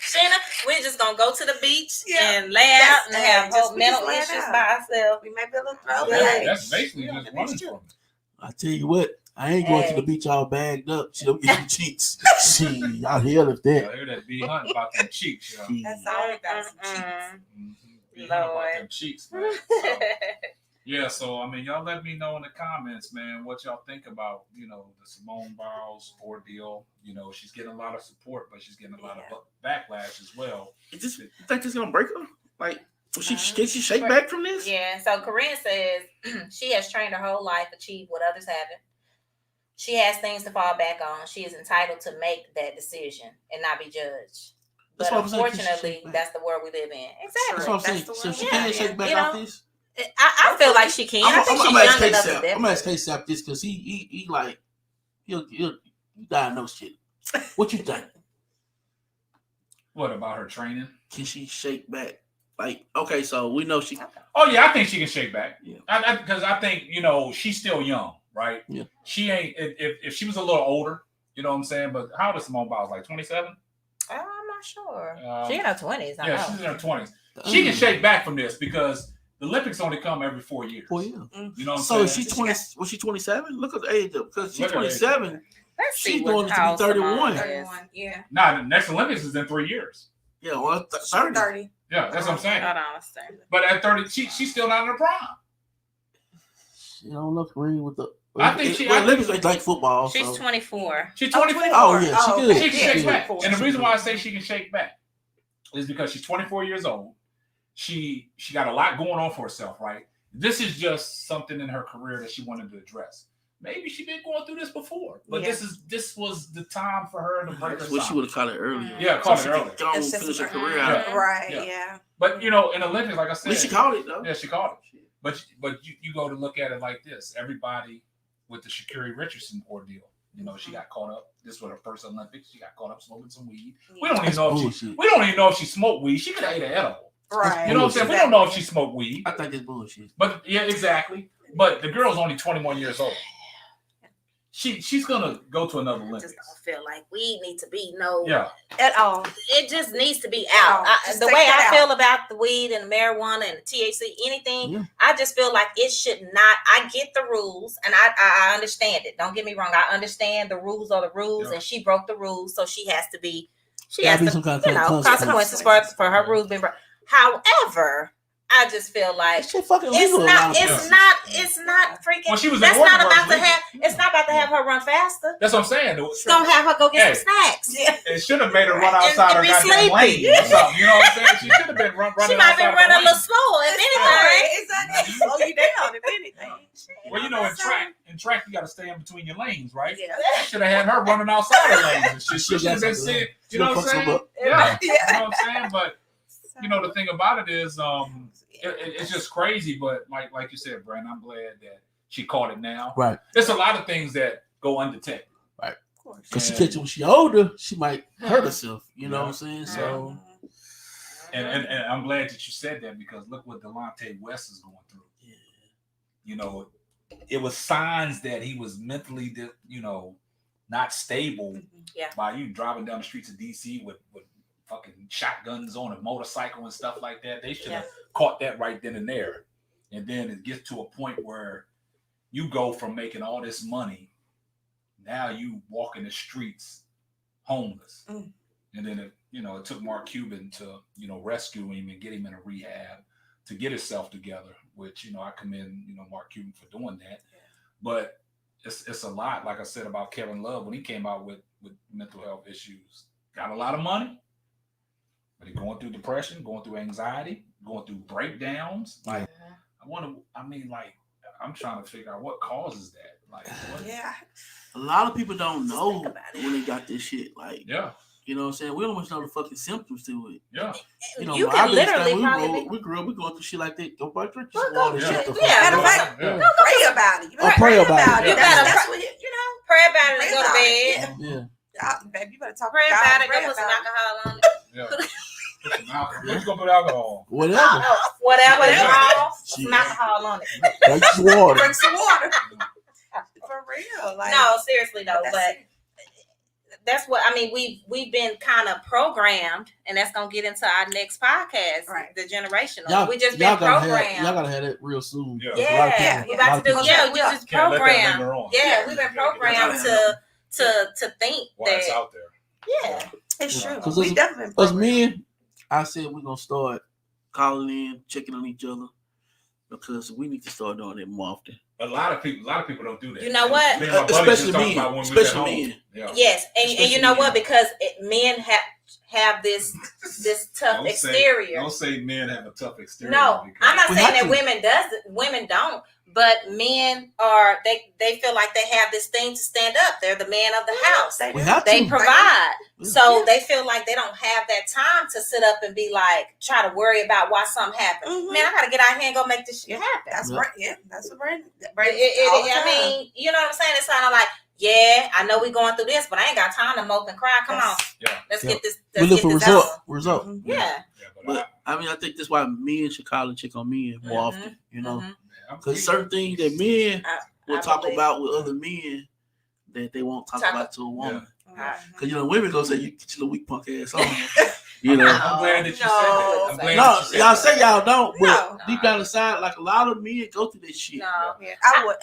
Sheena, we're just gonna go to the beach and lay out and have mental issues by ourselves. We may be able to throw that. That's basically just running from it. I tell you what, I ain't going to the beach all bagged up. She don't get some cheeks. See, y'all hear of that. I hear that B Hunt about them cheeks, y'all. That's all we got. Some cheeks. B Hunt about them cheeks, man. So I mean, y'all let me know in the comments, man, what y'all think about, the Simone Biles ordeal. She's getting a lot of support, but she's getting a lot of backlash as well. You think this is gonna break her? Like, can she shake back from this? Yeah. So Corinne says she has trained her whole life, achieved what others haven't. She has things to fall back on. She is entitled to make that decision and not be judged. But unfortunately, that's the world we live in. Exactly. That's what I'm saying. So she can't shake back off this? I feel like she can. I think she's young enough to do it. I'm gonna ask K-Sap this because he like he'll diagnose shit. What you think? What about her training? Can she shake back? Like, okay, so we know she. Oh yeah, I think she can shake back. Yeah. Because I think she's still young, right? Yeah. She ain't. If she was a little older, you know what I'm saying. But how old is Simone Biles? Like 27? I'm not sure. She's in her 20s. Yeah, she's in her 20s. She can shake back from this because the Olympics only come every 4 years. 4 years. You know what I'm saying? So she's 20. Was she 27? Look at the age up because she's 27. Let's she's going to be 31. 31. Yeah. Nah, the next Olympics is in 3 years. Yeah, well, 30. Yeah, that's what I'm saying. Hold on a second. But at 30, she's still not in her prime. She don't look green with the. I think she. Olympics like football. She's 24. She's 24. Oh yeah, she good. She can shake back. And the reason why I say she can shake back is because she's 24 years old. She got a lot going on for herself, right? This is just something in her career that she wanted to address. Maybe she's been going through this before, but this was the time for her to break her. Well, she would have caught it earlier. Yeah, caught it earlier. Go and finish her career out. Right. Yeah. But in Olympics, like I said, she caught it though. Yeah, she caught it. But you go to look at it like this. Everybody with the Sha'Carri Richardson ordeal, she got caught up. This was her first Olympics. She got caught up smoking some weed. We don't even know if she smoked weed. She could have ate an edible. Right. You know what I'm saying? We don't know if she smoked weed. I think it's bullshit. But yeah, exactly. But the girl's only 21 years old. she's gonna go to another limit. I just don't feel like we need to be no at all. It just needs to be out. The way I feel about the weed and the marijuana and the THC, anything, I just feel like it should not. I get the rules and I understand it. Don't get me wrong. I understand the rules are the rules, and she broke the rules, so she has to be. She has to, some kind of consequences for her rules being broke. However, I just feel like it's not freaking. Well, she was that's not about to have. It's not about to have her run faster. That's what I'm saying. It's gonna have her go get some snacks. Yeah. It should have made her run outside her goddamn lane or something. You know what I'm saying? She should have been running. She might have been running a little slower, if anything. Exactly. Slow you down, if anything. Well, you know, in track, you got to stay in between your lanes, right? Yeah. Should have had her running outside her lanes. She should have been sitting. You know what I'm saying? Yeah. You know what I'm saying? But you know, the thing about it is, it's just crazy. But like you said, Brandon, I'm glad that she caught it now. Right. There's a lot of things that go undetected. Right. Because she catch it when she older, she might hurt herself. You know what I'm saying? So. And I'm glad that you said that, because look what Delonte West is going through. Yeah. You know, it was signs that he was mentally, not stable. Yeah. By you driving down the streets of DC with fucking shotguns on a motorcycle and stuff like that. They should have caught that right then and there. And then it gets to a point where you go from making all this money, now you walk in the streets homeless. And then it took Mark Cuban to, rescue him and get him in a rehab to get himself together, which, I commend, Mark Cuban for doing that. Yeah. But it's a lot, like I said, about Kevin Love when he came out with mental health issues. Got a lot of money, but he's going through depression, going through anxiety, going through breakdowns. Like, I'm trying to figure out what causes that. Like, a lot of people don't know when they got this shit. Like, you know what I'm saying? We don't much know the fucking symptoms to it. Yeah. You can literally we grew up, we going through shit like that. Go buy drink. Pray about it. You better pray about it. You better, that's what pray about it and go to bed. Yeah. Baby, you better talk pray about it. Go put some alcohol on it. Yeah. What you gonna put alcohol on? Whatever. Some alcohol on it. Drink some water. Drink some water. For real. Like, no, seriously though, but that's what I mean. We've been kind of programmed, and that's gonna get into our next podcast, right? The generational. We just been programmed. Y'all gotta have that real soon. Yeah. We about to do. Yeah, we just programmed. Yeah, we've been programmed to think that it's out there. Yeah, it's true. Because we definitely as men, I said we're gonna start calling in, checking on each other, because we need to start doing it more often. A lot of people don't do that. You know what? Especially men. Yes, and you know what? Because men have this tough exterior. Don't say men have a tough exterior. No, I'm not saying that women don't. But men are they feel like they have this thing to stand up. They're the man of the house. They provide. So they feel like they don't have that time to sit up and be like, try to worry about why something happened. Man, I gotta get out here and go make this shit happen. That's right. Yeah, that's what Brandon. I mean, you know what I'm saying? It's kind of like, yeah, I know we going through this, but I ain't got time to mope and cry. Come on. Yeah. Let's get this. We look for result. Yeah. But I mean, I think that's why men should call and check on men more often, Because certain things that men will talk about with other men that they won't talk about to a woman. Because women gonna say, "You get your little weak punk ass on." I'm glad that you said that. Y'all say y'all don't, but deep down inside, like a lot of men go through this shit. I would.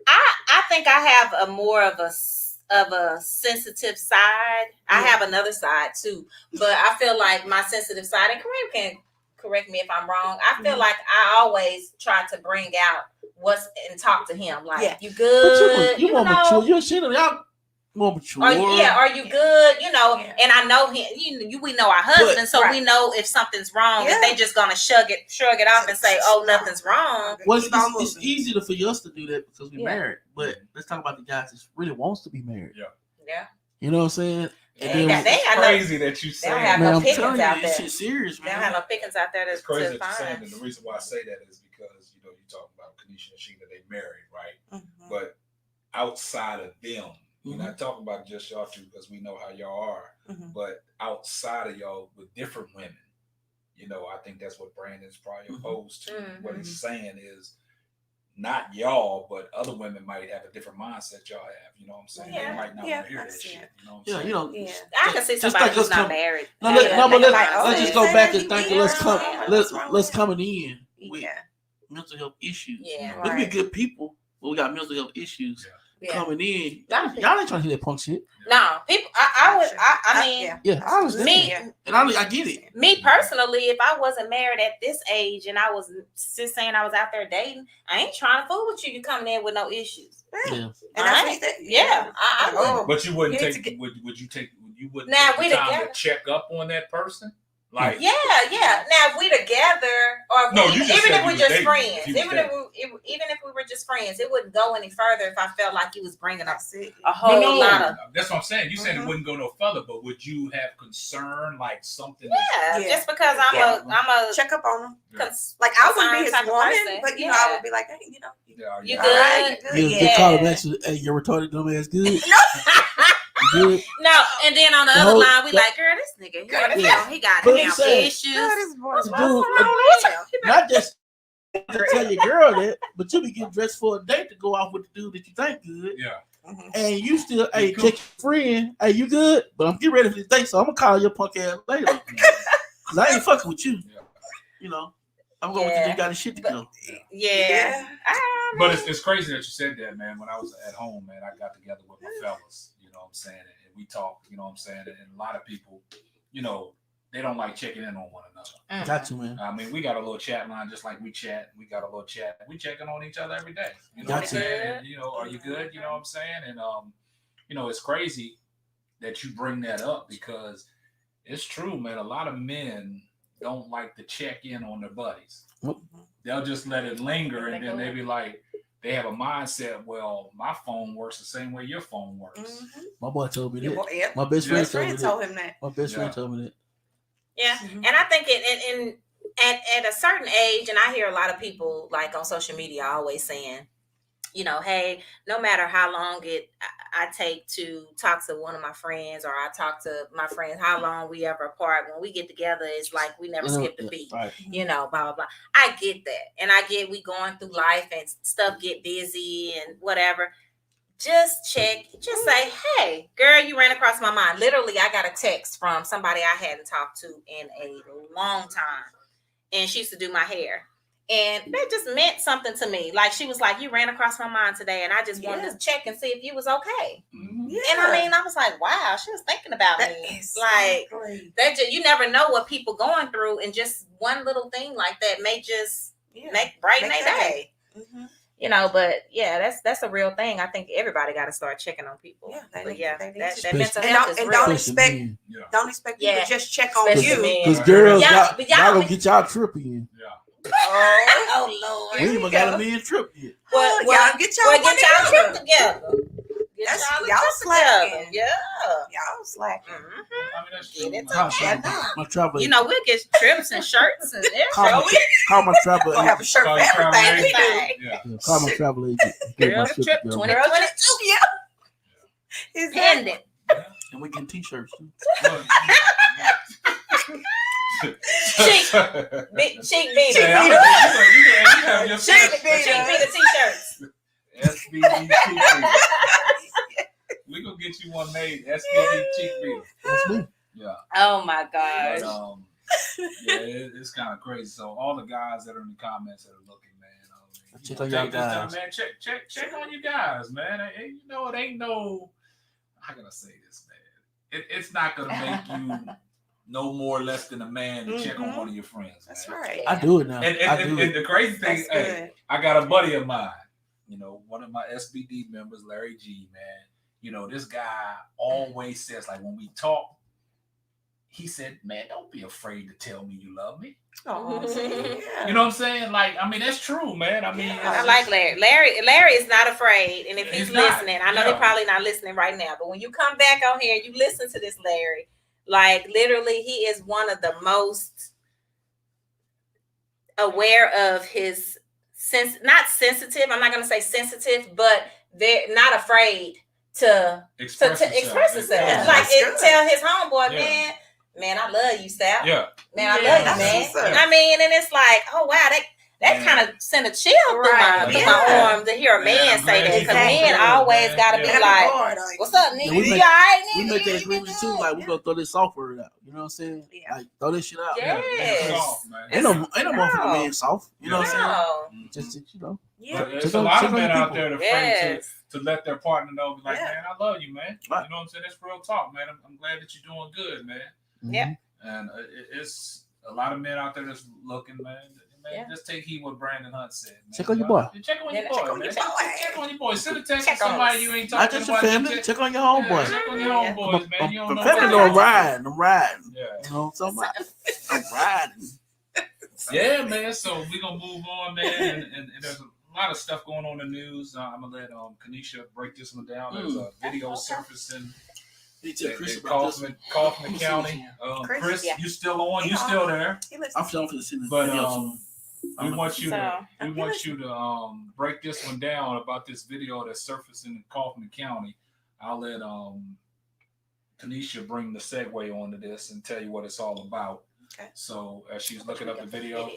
I think I have a more of a sensitive side. I have another side too, but I feel like my sensitive side, and Kareem can correct me if I'm wrong. I feel like I always try to bring out and talk to him. Like, you good? But you more mature. You're seeing y'all more mature. Are you good? And I know him. We know our husband, so we know if something's wrong. If they just gonna shrug it off and say, "Oh, nothing's wrong." Well, it's easier for us to do that because we're married. But let's talk about the guys that really wants to be married. Yeah. You know what I'm saying? It's crazy that you say that. They don't have no pickings out there. It's serious, man. They don't have no pickings out there. It's crazy that you're saying that. The reason why I say that is because you talk about Kanisha and Sheena, they married, right? But outside of them, we're not talking about just y'all two because we know how y'all are. But outside of y'all with different women, I think that's what Brandon's probably opposed to. What he's saying is not y'all, but other women might have a different mindset y'all have. You know what I'm saying? Yeah. They might not want to hear that shit. You know what I'm Yeah, saying? you know. Yeah. I can see somebody who's not married. No, but let's just go say back that and think. he Let's is. come. What's wrong Let's with coming in with Yeah. mental health issues. Yeah. We can be Right. good people, but we got mental health issues Yeah. coming in. Yeah. Y'all ain't trying to hear that punk shit. No, people. I mean, Yeah, I understand. me, And I get it. me personally, if I wasn't married at this age and I was just saying I was out there dating, I ain't trying to fool with you. You coming in with no issues. Yeah. And that's what he said. Yeah, I Oh. But you wouldn't You need take. to get- Would you take? You wouldn't Now, take we the time together. to check up on that person? Like, Yeah. Now, if we together, or No, you just even said if you we're was just dating. friends, If you was even if we were just friends, it wouldn't go any further if I felt like you was bringing up That's it. a whole lot of. that's what I'm saying. You said it Mhm. wouldn't go no further, but would you have concern like something? Yeah, Yeah. just because Yeah. I'm a Check up on him. cons- Like I wouldn't be his type of woman, person. but you know, Yeah. I would be like, hey, you know, Yeah, You yeah. good? all right, you good. Yeah, Yeah. they call him actually, hey, you're retarded dumbass good. Good. No, and then on the The other whole- line, we like, girl, this nigga, he got But damn I'm saying- issues. God, this boy. What's Dude, wrong with him? Not just to tell your girl that, but you be getting dressed for a date to go off with the dude that you think good. Yeah. Mhm. And you still, hey, Cool. check your friend. Hey, you good? But I'm getting ready for this date, so I'm gonna call your punk ass later. Cause I ain't fucking with you. Yeah. You know, I'm going with Yeah. you. Got his shit to go. Yeah. But it's crazy that you said that, man. When I was at home, man, I got together with my fellas, you know what I'm saying? And we talked, you know what I'm saying? And a lot of people, you know, they don't like checking in on one another. Got you, man. I mean, we got a little chat line just like we chat. We got a little chat. We checking on each other every day. You know what I'm Gotcha. saying? And, you know, are you good? You know what I'm saying? And you know, it's crazy that you bring that up because it's true, man. A lot of men don't like to check in on their buddies. They'll just let it linger, and then they be like, they have a mindset. Well, my phone works the same way your phone works. Mhm. My boy told me Your that. boy, yep. My best friend Best told me friend that. told him that. My best friend Yeah. told me that. Yeah. Mhm. And I think at a certain age, and I hear a lot of people like on social media always saying, you know, hey, no matter how long I take to talk to one of my friends, or I talk to my friends, how long we ever apart, when we get together, it's like we never skipped a beat. Right. You know, blah blah blah. I get that, and I get we going through life and stuff get busy and whatever. Just check. Just say, hey, girl, you ran across my mind. Literally, I got a text from somebody I hadn't talked to in a long time, and she used to do my hair. And that just meant something to me. Like, she was like, you ran across my mind today, and I just wanted to check and see if you was okay. Yeah. And I mean, I was like, wow, she was thinking about That me. is Like, exactly. that just, you never know what people going through, and just one little thing like that may just brighten Make their that day. Mhm. You know, but yeah, that's a real thing. I think everybody got to start checking on people. Yeah, they But need- yeah, they need that to. mental And health don't- is and real. don't Especially expect- men. Yeah. Don't expect people Yeah. to just check on Especially you. men. Because girls, Yeah, but y'all y'all gonna be- get y'all trip in. Yeah. Oh Lord. We ain't even you got go. a man trip yet. Well, y'all get y'all Well, money get y'all together. trip together. Get That's- y'all, y'all trip slacking. together. Yeah. Y'all slacking. I mean, that's Get true. it man. My travel. You know, we'll get trips and shirts and call everything. my travel Gonna have a agent. shirt for Call your travel everything we agent. do. Yeah. Yeah, call my travel agent. Get Girl my shit trip together. 2022. Yeah. Exactly. Pendant. And we get t-shirts too. Cheek beater. Yeah, you have your Cheek first- beater. Cheek beater t-shirts. SBD cheek beater. We gonna get you one made. SBD cheek beater. That's me. Yeah. Oh my But, gosh. yeah, it's kind of crazy. So all the guys that are in the comments that are looking, man, Check on y'all take this time, guys. man. Check on you guys, man. And, you know, it ain't no. How can I say this, man? It's not gonna make you no more or less than a man to check on one of your friends. That's man. right. I do it now. And, I do and it. the crazy thing, That's hey, good. I got a buddy of mine, you know, one of my SBD members, Larry G, man. You know, this guy always says, like, when we talk, he said, man, don't be afraid to tell me you love me. Oh, see, yeah. You know what I'm saying? Like, I mean, that's true, man. I mean, I like Larry. Larry is not afraid, and if he's He's not. listening, I know Yeah. they're probably not listening right now. But when you come back on here, you listen to this Larry. Like, literally, he is one of the most aware of his not sensitive. I'm not going to say sensitive, but they're not afraid to express himself. Yeah, Like, that's good. tell his homeboy, Yeah. man, I love you, Sal. Yeah. Man, I Yeah, love that's you, man. what's up. I mean, and it's like, oh wow, that kind of sent a chill through my arm to hear a man say that, because men always got to be like, "What's up, nigga? We You all right, nigga?" We make that agreement too. Like we gonna throw this soft word out. You know what I'm saying? Yeah. Like throw this shit out. Yes. Ain't no motherfucker being soft. You know what I'm saying? Just you know. Yeah. But there's a lot of men out there afraid to let their partner know, be like, man, I love you, man. Right. You know what I'm saying? That's real talk, man. I'm glad that you're doing good, man. Yeah. And it's a lot of men out there that's looking, man. Just take heed what Brandon Hunt said. Man. Check on your boy. Check on your boy, man. Check on your boy. Send a text to Check on somebody us. you ain't Not talking just your about. family. Check on your homeboy. Check on your homeboys, man. You don't know. Family know I'm riding. Yeah. You know what I'm talking about? I'm riding. Yeah, man. So we're gonna move on, man. And there's a lot of stuff going on in the news. I'm gonna let Kanisha break this one down. There's a video surfacing. Kaufman County. Chris, you still on? You still there? I'm still for the city. But we want you to break this one down about this video that's surfacing in Kaufman County. I'll let Kanisha bring the segue onto this and tell you what it's all about. Okay. So as she's looking up the video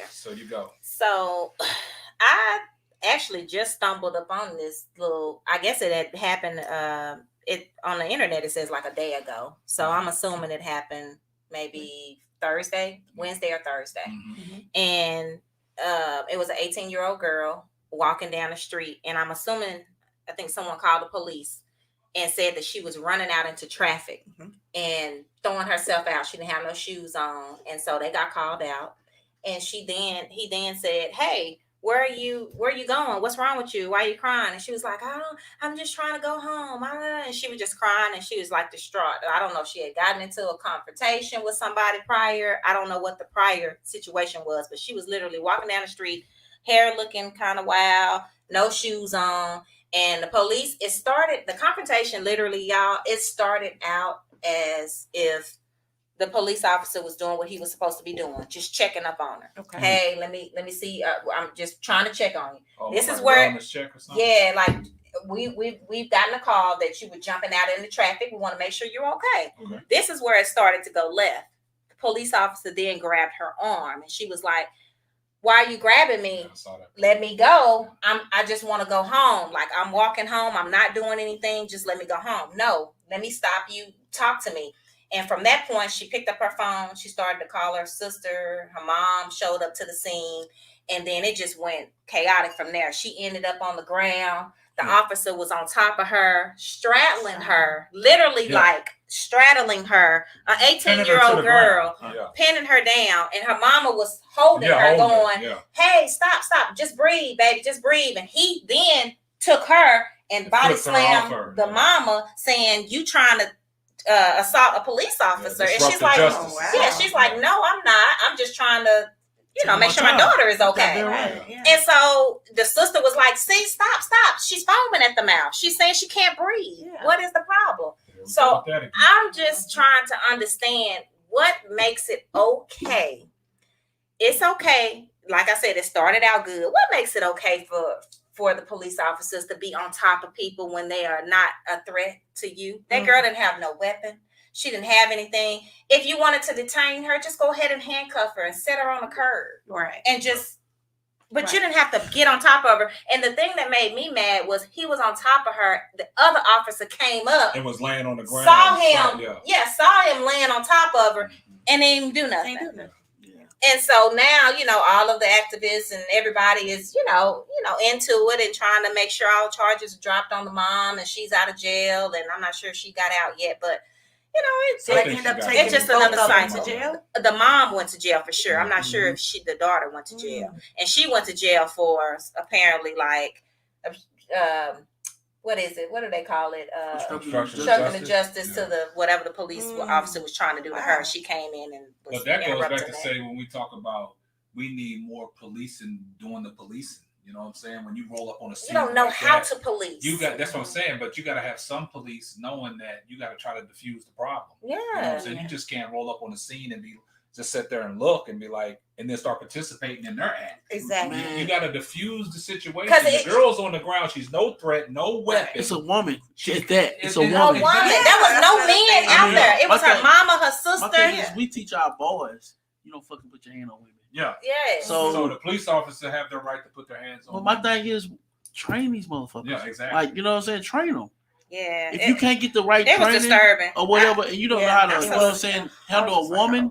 so you go. So I actually just stumbled upon this little. I guess it had happened. It on the internet. It says like a day ago. So I'm assuming it happened maybe Wednesday or Thursday. Mm-hmm. And it was an 18-year-old girl walking down the street, and I'm assuming, I think someone called the police and said that she was running out into traffic and throwing herself out. She didn't have no shoes on, and so they got called out. And he then said, "Hey, where are you going? What's wrong with you? Why are you crying?" And she was like, I'm just trying to go home. And she was just crying, and she was like distraught. I don't know if she had gotten into a confrontation with somebody prior. I don't know what the prior situation was, but she was literally walking down the street, hair looking kind of wild, no shoes on. And the police, the confrontation literally, y'all, it started out as if the police officer was doing what he was supposed to be doing, just checking up on her. Okay. Hey, let me see. I'm just trying to check on you. This is where, like we've gotten a call that you were jumping out into traffic. We want to make sure you're okay. This is where it started to go left. The police officer then grabbed her arm, and she was like, "Why are you grabbing me? Let me go. I just want to go home. Like, I'm walking home. I'm not doing anything. Just let me go home. No, let me stop you. Talk to me." And from that point, she picked up her phone. She started to call her sister. Her mom showed up to the scene. And then it just went chaotic from there. She ended up on the ground. The officer was on top of her, straddling her, literally like straddling her, an 18-year-old girl, pinning her down. And her mama was holding her going, "Hey, stop, just breathe, baby, just breathe." And he then took her and body slammed the mama, saying, "You trying to assault a police officer?" And she's like, she's like, "No, I'm not. I'm just trying to, make sure my daughter is okay." And so the sister was like, "See, stop. She's foaming at the mouth. She's saying she can't breathe. What is the problem?" So I'm just trying to understand what makes it okay. It's okay. Like I said, it started out good. What makes it okay for the police officers to be on top of people when they are not a threat to you? That girl didn't have no weapon. She didn't have anything. If you wanted to detain her, just go ahead and handcuff her and set her on the curb. Right. And just, but you didn't have to get on top of her. And the thing that made me mad was he was on top of her. The other officer came up and was laying on the ground. Saw him laying on top of her and didn't do nothing. And so now, all of the activists and everybody is, into it and trying to make sure all charges are dropped on the mom and she's out of jail. And I'm not sure if she got out yet, but it's just another sign to jail. The mom went to jail for sure. I'm not sure if the daughter went to jail, and she went to jail for apparently what is it? What do they call it? Obstruction of justice to the whatever the police officer was trying to do to her. She came in and was But that goes back to say when we talk about we need more policing doing the policing. You know what I'm saying? When you roll up on a scene, you don't know how to police. That's what I'm saying. But you got to have some police knowing that you got to try to diffuse the problem. Yeah. You know what I'm saying? You just can't roll up on the scene and just sit there and look and be like, and then start participating in their act. Exactly. You got to diffuse the situation. The girl's on the ground. She's no threat, no weapon. It's a woman. It's a woman. There was no men out there. It was her mama, her sister. My thing is, we teach our boys you don't fucking put your hand on women. Yeah. Yes. So the police officer have the right to put their hands on. Well, my thing is train these motherfuckers. Yeah, exactly. Like, you know what I'm saying? Train them. Yeah. If you can't get the right it was training disturbing. or whatever, and you don't know how to, you know what I'm saying, handle a woman,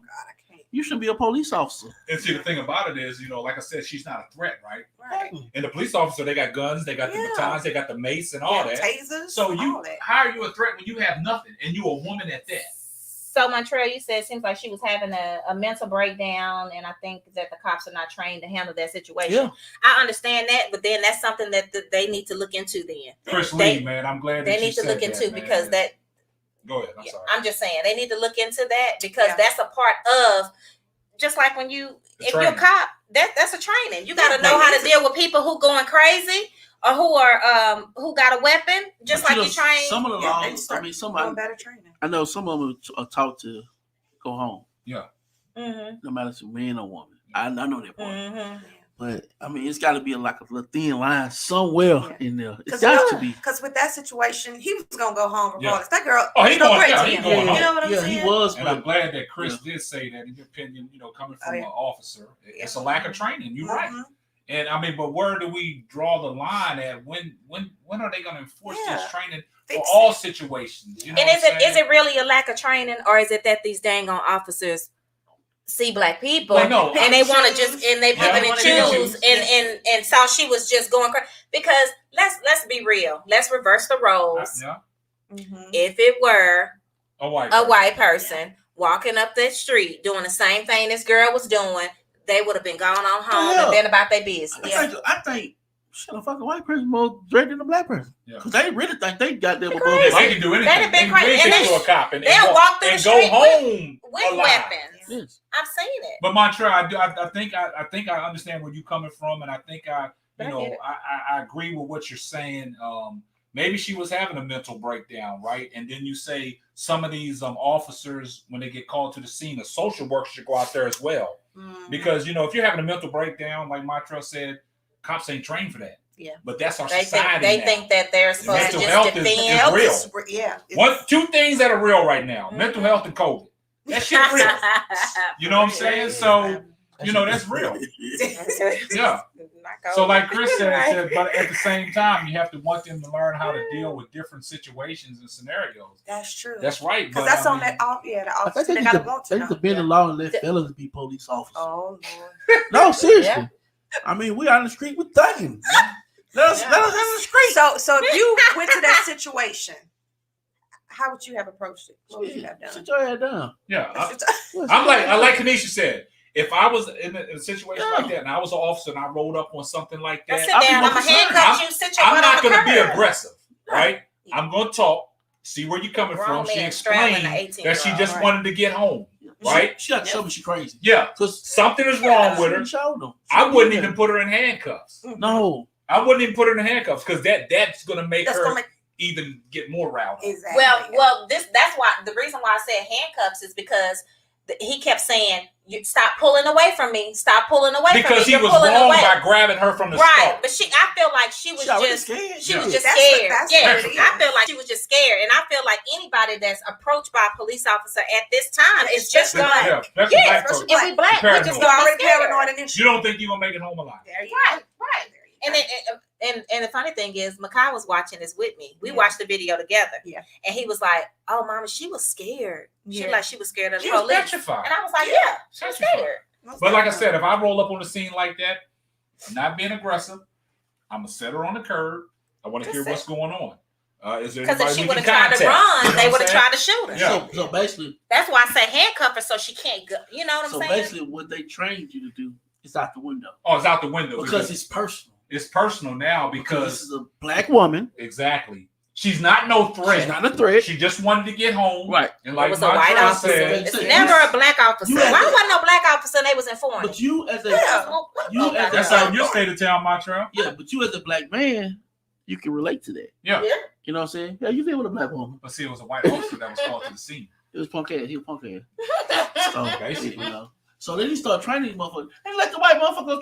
you shouldn't be a police officer. And see, the thing about it is, like I said, she's not a threat, right? Right. And the police officer, they got guns, they got the batons, they got the mace and all that. Tasers. So all that. how are you a threat when you have nothing and you a woman at that? So Montreal, you said it seems like she was having a mental breakdown, and I think that the cops are not trained to handle that situation. Yeah. I understand that, but then that's something that they need to look into. Then Chris Lee, man, I'm glad they that need to look into because that. Go ahead. I'm sorry. I'm just saying they need to look into that because that's a part of. Just like when if you're a cop, that's a training. You got to know how to deal with people who going crazy or who are who got a weapon. Just like you train. Some of the laws, somebody better training. I know some of them are taught to go home. Yeah. Mm-hmm. No matter if it's a man or woman. I know that part. Mm-hmm. But it's got to be like a little thin line somewhere in there. It's got to be. Because with that situation, he was gonna go home regardless. Yeah. That girl, he going home. You know what I'm saying? He was. And I'm glad that Chris did say that. In your opinion, coming from an officer, it's a lack of training. You're right. And but where do we draw the line at? When are they going to enforce this training for all situations? You know and is it really a lack of training, or is it that these dang on officers see black people and they want to just and they pick and choose and so she was just going crazy? Because let's be real, let's reverse the roles. If it were a white person walking up that street doing the same thing this girl was doing, they would have been gone on home and been about their business. I think shit, a fucking white person more dirty than a black person. Because they really think they got them above. They can do anything. They've been crazy. And they to a cop and walk through the street go home with weapons. Yes. I've seen it. But Montreal, I think I understand where you're coming from, and I think I agree with what you're saying. Maybe she was having a mental breakdown, right? And then you say some of these officers, when they get called to the scene, a social worker should go out there as well. Because if you're having a mental breakdown, like Montreal said, cops ain't trained for that. Yeah. But that's our society. They think that they're supposed to just defend. Is real. Yeah. Two things that are real right now: mental health and COVID. That shit real. You know what I'm saying? So that's real. Yeah. So like Chris said, but at the same time, you have to want them to learn how to deal with different situations and scenarios. That's true. That's right. Because that's on that. The officer. They need to bend the law and let fellas be police officers. Oh Lord. No, seriously. Yeah. We on the street with thugging. Let us have the street. So if you went to that situation, how would you have approached it? What would you have done? Sit your head down. Yeah. I like Kanisha said. If I was in a situation like that and I was an officer and I rolled up on something like that, sit down. I'm handcuff you. Sit your I'm butt not on the going to be curb. aggressive, right? I'm going to talk, see where you're coming from. She explained that she just wanted to get home, right? She got to show me she's crazy. Yeah, because something is wrong with her. I wouldn't even put her in handcuffs. No, I wouldn't even put her in handcuffs because that's going to make her even get more riled. Exactly. Well, that's why the reason why I said handcuffs is because he kept saying, "You stop pulling away from me. Stop pulling away from me." Because he was wrong by grabbing her from the start. But I feel like she was just scared. She was just scared. I feel like she was just scared, and I feel like anybody that's approached by a police officer at this time is just going. If we black, we just already paranoid and you don't think you're gonna make it home alive. Right. And the funny thing is, Makai was watching this with me. We watched the video together. Yeah. And he was like, "Oh, Mama, she was scared. She was scared of the police." Petrified. And I was like, she was scared. But like I said, if I roll up on the scene like that, I'm not being aggressive. I'm gonna set her on the curb. I want to hear what's going on. Is there because if she would have tried to run, they would have tried to shoot her. Yeah. So basically, that's why I say handcuff her so she can't go. You know what I'm saying? So basically, what they trained you to do is out the window. Oh, it's out the window because it's personal. It's personal now because this is a black woman. Exactly. She's not no threat. She's not a threat. She just wanted to get home. Right. And like it was a white officer. It's never a black officer. Why wasn't no black officer and they was informed? But you as a that's how your state of town, Montreal. Yeah, but you as a black man, you can relate to that. Yeah. You know what I'm saying? Yeah, you deal with a black woman. But see, it was a white officer that was called to the scene. It was punk ass. He was punk ass. So basically, So then he start training these motherfuckers. And let the white motherfuckers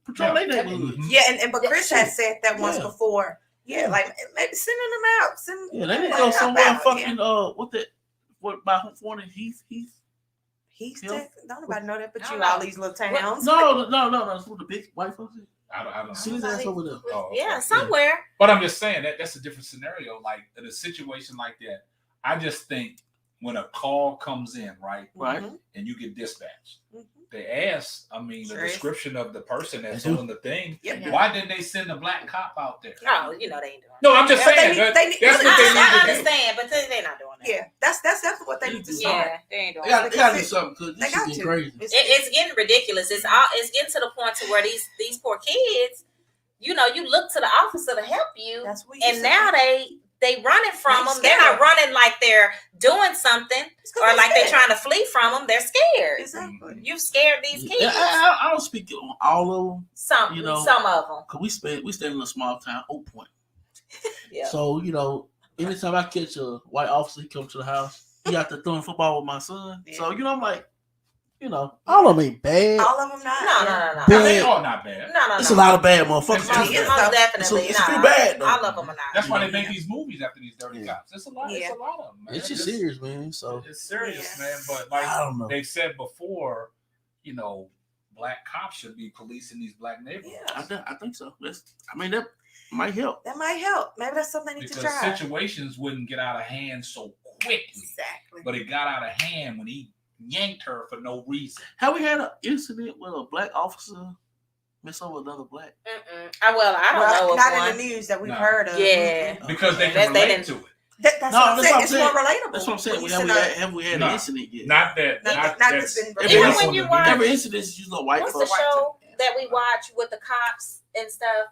patrol their neighborhood. Yeah, but Chris had said that once before. Yeah, like maybe sending them out. They need to go somewhere fucking by 40 Heath. He's Texas. Don't nobody know that, but I you don't all know. these little towns. No. That's what the big white folks is. I don't know. See his ass over there. Oh, okay. Yeah, somewhere. But I'm just saying that's a different scenario. Like in a situation like that, I just think when a call comes in, right, and you get dispatched, they ask, the description of the person that's on the thing. Yep. Why didn't they send a black cop out there? No, they ain't doing that. No, I'm just saying. They that's what they need I to do. understand, but they're not doing that. Yeah, that's definitely what they need to start. Yeah, they ain't doing They that. got to do something because They this got is to. getting crazy. It's getting ridiculous. It's getting to the point to where these poor kids, you look to the officer to help you, That's what and now they running from them. They're not scared. running like they're doing something or like they're trying to flee from them. They're scared. Exactly. You've scared these kids. Yeah, I don't speak on all of them. Some of them. Cause we stay in a small town, Oak Point. Yeah. So anytime I catch a white officer, he come to the house. He out there throwing football with my son. Yeah. So I'm like, all of them ain't bad. All of them not. No. Bad. They all not bad. No. It's a lot of bad motherfuckers. Most Definitely. It's pretty bad though. All of them are not. That's why they make these movies after these dirty Yeah. cops. It's a lot. Yeah. It's a lot of them. Man. It's just serious, man. So It's serious, Yeah. man. But like I don't know. they've said before, black cops should be policing these black neighborhoods. Yeah. I think so. That might help. That might help. Maybe that's something they need to Because try. situations wouldn't get out of hand so quickly. Exactly. But it got out of hand when he yanked her for no reason. Have we had an incident with a black officer mess over another black? I don't know of not one. in the news that we've No. heard of. Yeah. Because they That's- can they relate didn't- to it. That's No, what I'm that's saying. what I'm It's saying. more relatable. That's what I'm saying. When Have you we send had No. an incident yet? Not that. Not Not that's that's been Even related. when you watch- Every incident is usually a white What's folks. the show that we watch with the cops and stuff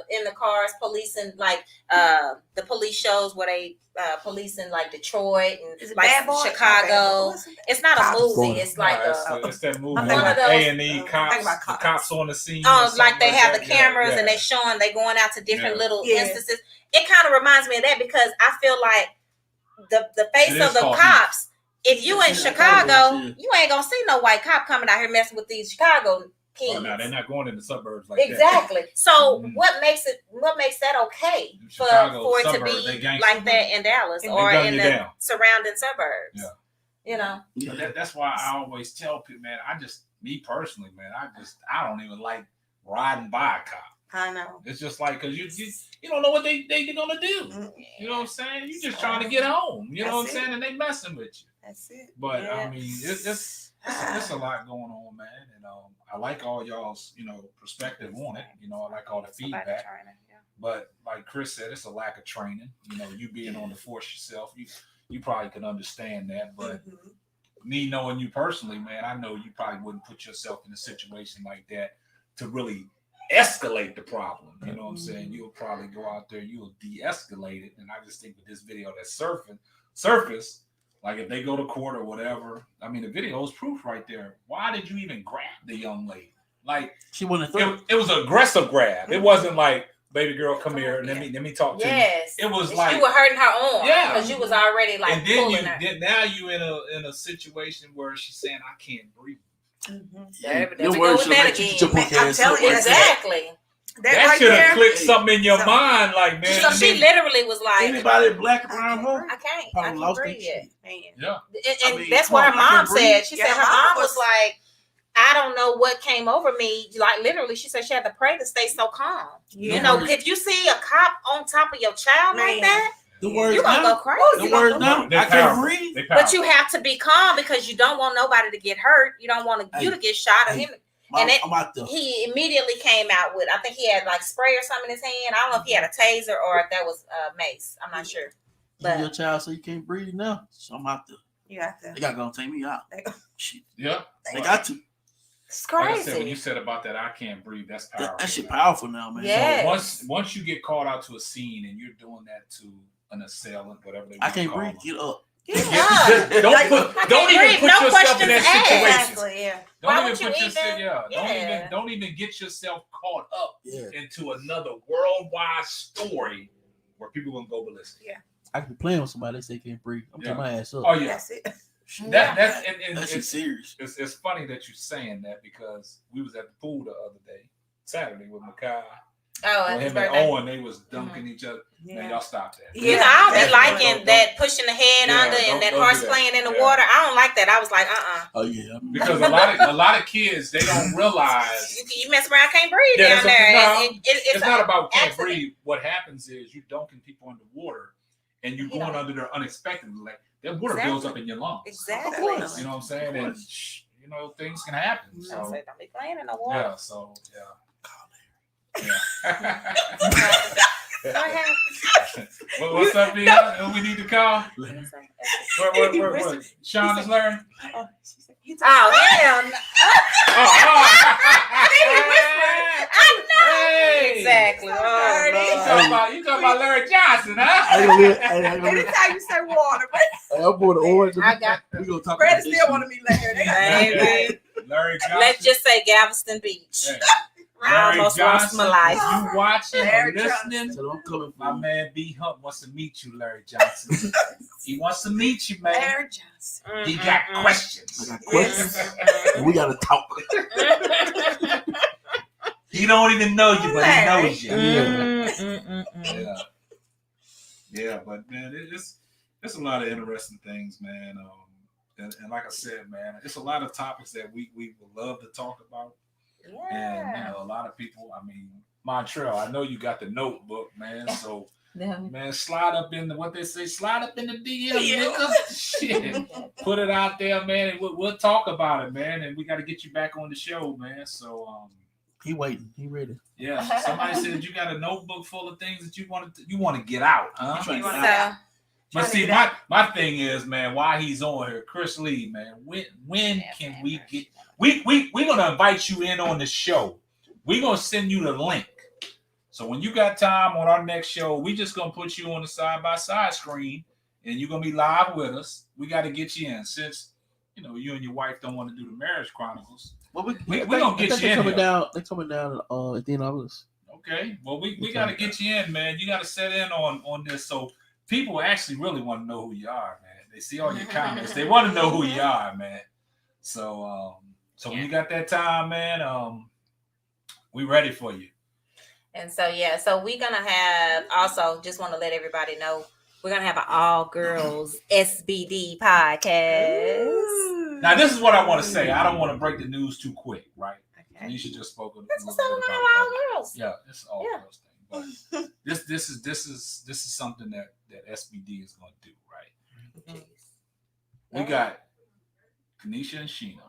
in the cars policing, like the police shows where they policing like Detroit and Is it like Bad Boy? Chicago? It's not a Cops. movie. It's like it's that movie. I'm thinking Like about- A&E I'm cops. thinking about The Cops. cops on the scene. or like something they have that. the cameras Yeah, and they going out to different Yeah. little Yeah. instances. It kind of reminds me of that because I feel like the face It of is the called cops. If you in Yeah, Chicago, yeah. you ain't gonna see no white cop coming out here messing with these Chicago kids. Oh, no, they're not going in the suburbs like that. Exactly. So Mhm. what makes that okay In for Chicago it to suburbs, they be gangster. like that in Dallas They or gun in you the down. surrounding suburbs? Yeah. You know. But that's why I always tell people, man, me personally, man, I don't even like riding by a cop. I know. It's just like, because you don't know what they're going to do. Mm, You know what I'm saying? You just trying to get home. You know what I'm That's saying? And they messing with you. That's it. But Yeah. I mean, it's a lot going on, man. And I like all y'all's, perspective on it. I like all the feedback. But like Chris said, it's a lack of training. You being on the force yourself, you probably can understand that. But Mhm. me knowing you personally, man, I know you probably wouldn't put yourself in a situation like that to really escalate the problem. You know what I'm saying? You'll probably go out there, you'll de-escalate it. And I just think with this video that's surface, like if they go to court or whatever, I mean, the video is proof right there. Why did you even grab the young lady? Like, She wouldn't have it was an aggressive grab. It wasn't like, baby girl, come here, let me talk to Yes. you. It was And like, you were hurting her arm. Yeah. Because you was already like and then pulling her. now you in a situation where she's saying, I can't breathe. Mhm. There Your we go words with should that make you again. jump on I'm your ass telling you, up. Exactly. That right should have there. clicked something in your So- mind, like, man. So she literally was like, Anybody black around her? I can't Probably lost their breathe yet. shit. Man. Yeah. And I mean, that's come what on, her I mom can't breathe. said. She Yeah, said her her mom mom was was- like, I don't know what came over me. Like literally, she said she had to pray to stay so calm. Yeah. You know, if you see a cop on top of your child like Man. that, The words you're gonna go now. crazy. The words now. They're I can't powerful. breathe. They But you have to be calm because you don't want nobody to get hurt. You don't want you Hey. to get shot or Hey. him. And I'm out there. He immediately came out with, I think he had like spray or something in his hand. I don't know if he had a taser or if that was mace. I'm not sure. But Your child say you can't breathe now, so I'm out there. You have to. They got to take me out. They- Shit, Yeah. they got to. it's Like I crazy. said, when you said about that, I can't breathe. That's powerful. That shit man. powerful now, man. Yeah. So once you get called out to a scene and you're doing that to an assailant, whatever they I want to can't call breathe. them. Get up. Yeah. Don't even breathe. put No yourself in questions that asked. situation. Exactly. Yeah. Why Don't would even you put yourself. even- yeah. Don't even get yourself caught up Yeah. into another worldwide story where people gonna go ballistic. Yeah. I can be playing with somebody. They say can't breathe. I'm Yeah. taking my ass up. Oh yeah, That's it. that's and That shit it's, serious. it's funny that you're saying that because we was at the pool the other day, Saturday with Makai, Oh, him and Owen, they was dunking each other. Yeah. Man, y'all stop that. Yeah, I don't be liking that pushing the head under and that horse playing in the water. I don't like that. I was like, Oh yeah, because a lot of kids, they don't realize you mess around, can't breathe down there. It's not about can't breathe. What happens is you dunking people underwater, and you going under there unexpectedly. Like that water builds up in your lungs. Exactly. You know what I'm saying? And things can happen. So don't be playing in the water. Yeah. So yeah. What's up, Leah? Who we need to call? Where? Sean is Larry? Oh, hell no. I know. Exactly. You talking about Larry Johnson, huh? Anytime you say water, I'm going to orange. I got. We gonna talk Brad about this. still want to be Larry. Larry Johnson. Let's just say Galveston Beach. Hey. I almost lost my life. You watching or listening? So I'm coming. My man B Hump wants to meet you, Larry Johnson. He wants to meet you, man. Larry Johnson. He got questions. I got questions. We gotta talk. He don't even know you, but he knows you. Yeah, but man, it's a lot of interesting things, man. And like I said, man, it's a lot of topics that we would love to talk about. Yeah. And a lot of people, I mean, Montreal, I know you got the notebook, man. So man, slide up in the DM, nigga. Shit. Put it out there, man, and we'll talk about it, man. And we got to get you back on the show, man. So he waiting, he ready. Yeah. Somebody said you got a notebook full of things that you want to get out, huh? But see, my thing is, man, why he's on here, Chris Lee, man. When can we get? We're gonna invite you in on the show. We're gonna send you the link. So when you got time on our next show, we just gonna put you on the side-by-side screen, and you're gonna be live with us. We got to get you in, since you and your wife don't want to do the marriage chronicles. Well, we gonna get you in. They're coming down at the end of August. Okay. Well, we got to get you in, man. You got to set in on this. So people actually really want to know who you are, man. They see all your comments. They want to know who you are, man. So when you got that time, man, we ready for you. And so we're gonna have, also just want to let everybody know, we're gonna have an all girls SBD podcast. Now this is what I want to say. I don't want to break the news too quick, right? Okay. You should just spoke a little bit about all girls. Yeah, it's all girls thing. But this is something that SBD is going to do, right? We got Kanisha and Sheena.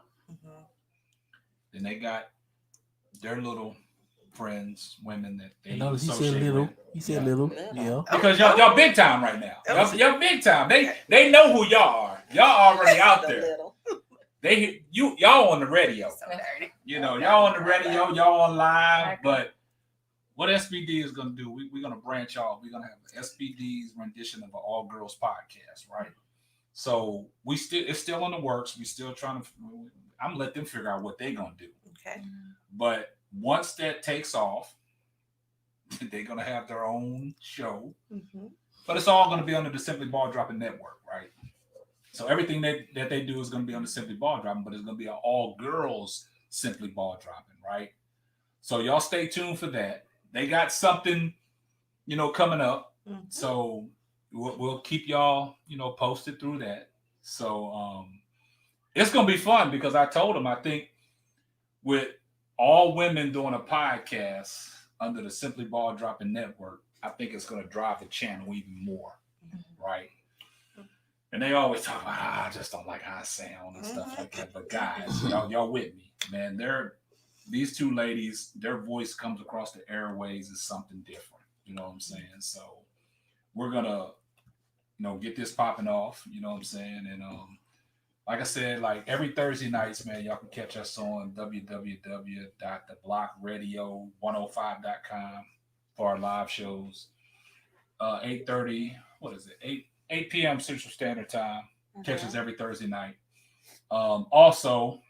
Then they got their little friends, women that they associate with. He said little. Yeah. Because y'all big time right now. Y'all big time. They know who y'all are. Y'all already out there. Y'all on the radio. Y'all on the radio. Y'all on live. But what SBD is going to do, we're going to branch off. We're going to have SBD's rendition of an all girls podcast, right? So it's still in the works. We still trying to. I'm gonna let them figure out what they're gonna do. Okay. But once that takes off, they're gonna have their own show. But it's all gonna be under the Simply Ball Dropping Network, right? So everything that they do is gonna be on the Simply Ball Dropping, but it's gonna be an all girls Simply Ball Dropping, right? So y'all stay tuned for that. They got something, coming up. So we'll keep y'all, posted through that. So it's gonna be fun, because I told them, I think with all women doing a podcast under the Simply Ball Dropping Network, I think it's gonna drive the channel even more, right? And they always talk about, I just don't like how I sound and stuff like that. But guys, y'all with me, man. These two ladies, their voice comes across the airways as something different. You know what I'm saying? So we're gonna, get this popping off. You know what I'm saying? And like I said, like every Thursday nights, man, y'all can catch us on www.theblockradio105.com for our live shows. 8:30, 8 p.m. Central Standard Time. Catch us every Thursday night. Also,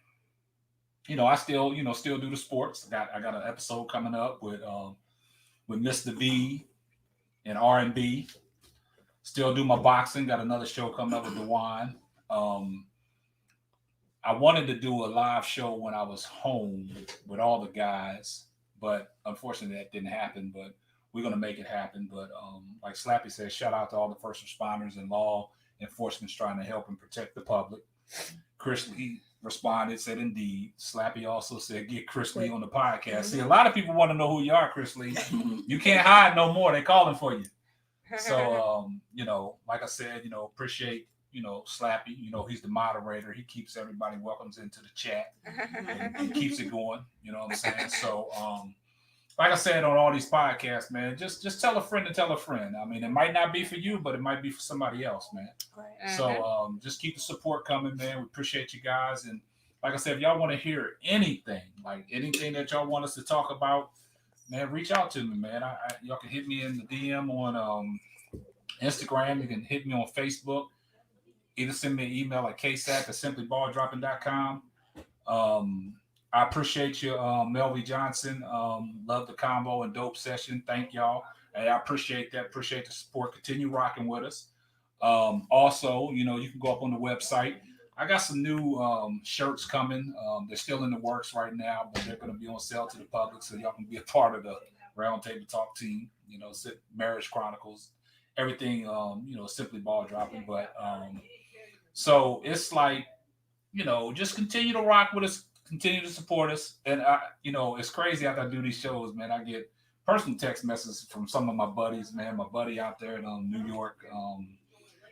I still do the sports. I got an episode coming up with Mr. V and R&B. Still do my boxing. Got another show coming up with DeJuan. I wanted to do a live show when I was home with all the guys, but unfortunately that didn't happen. But we're gonna make it happen. But like Slappy said, shout out to all the first responders and law enforcement trying to help and protect the public. Chris Lee responded, said indeed. Slappy also said get Chris Lee on the podcast. See, a lot of people want to know who you are, Chris Lee. You can't hide no more. They calling for you. So like I said, appreciate Slappy. He's the moderator. He keeps everybody welcomes into the chat and keeps it going. You know what I'm saying? So like I said on all these podcasts, man, just tell a friend to tell a friend. I mean, it might not be for you, but it might be for somebody else, man. Right. So just keep the support coming, man. We appreciate you guys. And like I said, if y'all want to hear anything, like anything that y'all want us to talk about, man, reach out to me, man. Y'all can hit me in the DM on Instagram. You can hit me on Facebook. Either send me an email at ksap@simplybaldropping.com. I appreciate you, Melvie Johnson. Love the combo and dope session. Thank y'all. Hey, I appreciate that. Appreciate the support. Continue rocking with us. Also, you can go up on the website. I got some new shirts coming. They're still in the works right now, but they're going to be on sale to the public, so y'all can be a part of the Roundtable Talk team. Marriage Chronicles, everything. Simply ball dropping. But so it's like, just continue to rock with us. Continue to support us. And it's crazy after I do these shows, man. I get personal text messages from some of my buddies, man. My buddy out there in New York,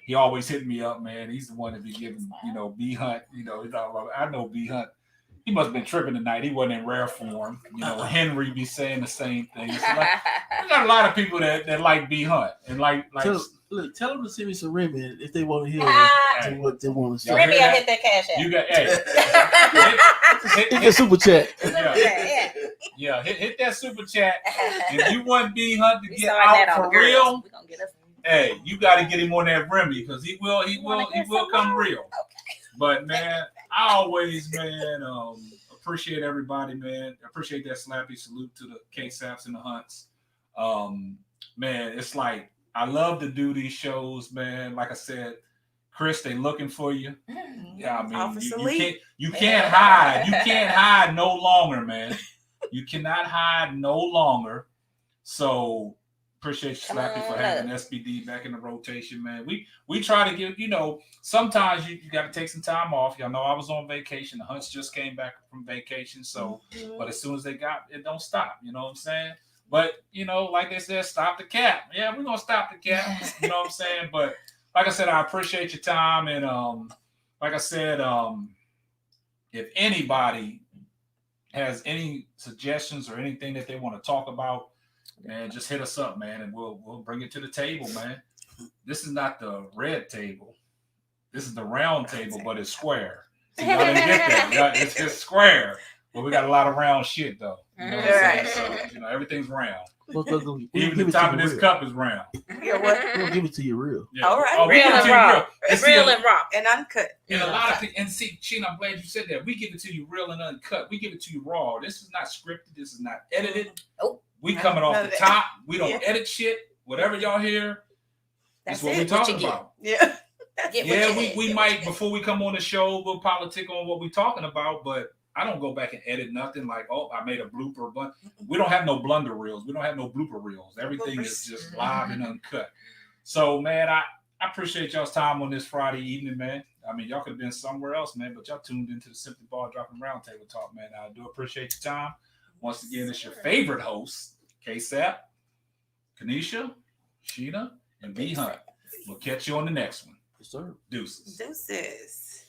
he always hit me up, man. He's the one that be giving, B Hunt, I know B Hunt. He must have been tripping tonight. He wasn't in rare form. Henry be saying the same thing. So we got a lot of people that like B Hunt and like. Tell them to send me some Remy if they want to hear what they want to say. Remy, I hit that cash out. You got hit the super chat. Yeah, hit that super chat. If you want B Hunt to get out for real, hey, you got to get him on that Remy because he will come real. Okay. But man, I always, man, appreciate everybody, man. Appreciate that Slappy. Salute to the K-Saps and the Hunts. Man, it's like I love to do these shows, man. Like I said, Chris, they looking for you. Yeah, I mean, you can't hide. You can't hide no longer, man. You cannot hide no longer. So appreciate you, Slappy, for having SBD back in the rotation, man. We try to give, sometimes you got to take some time off. Y'all know I was on vacation. The Hunts just came back from vacation. So, but as soon as they got it, don't stop. You know what I'm saying? But, like they said, stop the cap. Yeah, we're going to stop the cap. You know what I'm saying? But like I said, I appreciate your time. And like I said, if anybody has any suggestions or anything that they want to talk about, man, just hit us up, man, and we'll bring it to the table, man. This is not the red table. This is the round table, but it's square. So y'all didn't get that. It's square. But we got a lot of round shit, though. You know what I'm saying? So, everything's round. Even the top of this cup is round. Yeah, what? We'll give it to you real. Yeah. All right. Real and raw. Real and raw. And uncut. And a lot of people, and see, Sheena, I'm glad you said that. We give it to you real and uncut. We give it to you raw. This is not scripted. This is not edited. Oh. We coming off the top. We don't edit shit. Whatever y'all hear, that's what we're talking about. Yeah. We might, before we come on the show, we'll politic on what we're talking about, but I don't go back and edit nothing like, I made a blooper. But we don't have no blunder reels. We don't have no blooper reels. Everything is just live and uncut. So, man, I appreciate y'all's time on this Friday evening, man. I mean, y'all could have been somewhere else, man, but y'all tuned into the Simply Ball Dropping Roundtable Talk, man. I do appreciate your time. Once again, it's your favorite host, K-Sap, Kanisha, Sheena, and B Hunt. We'll catch you on the next one. Yes, sir. Deuces. Deuces.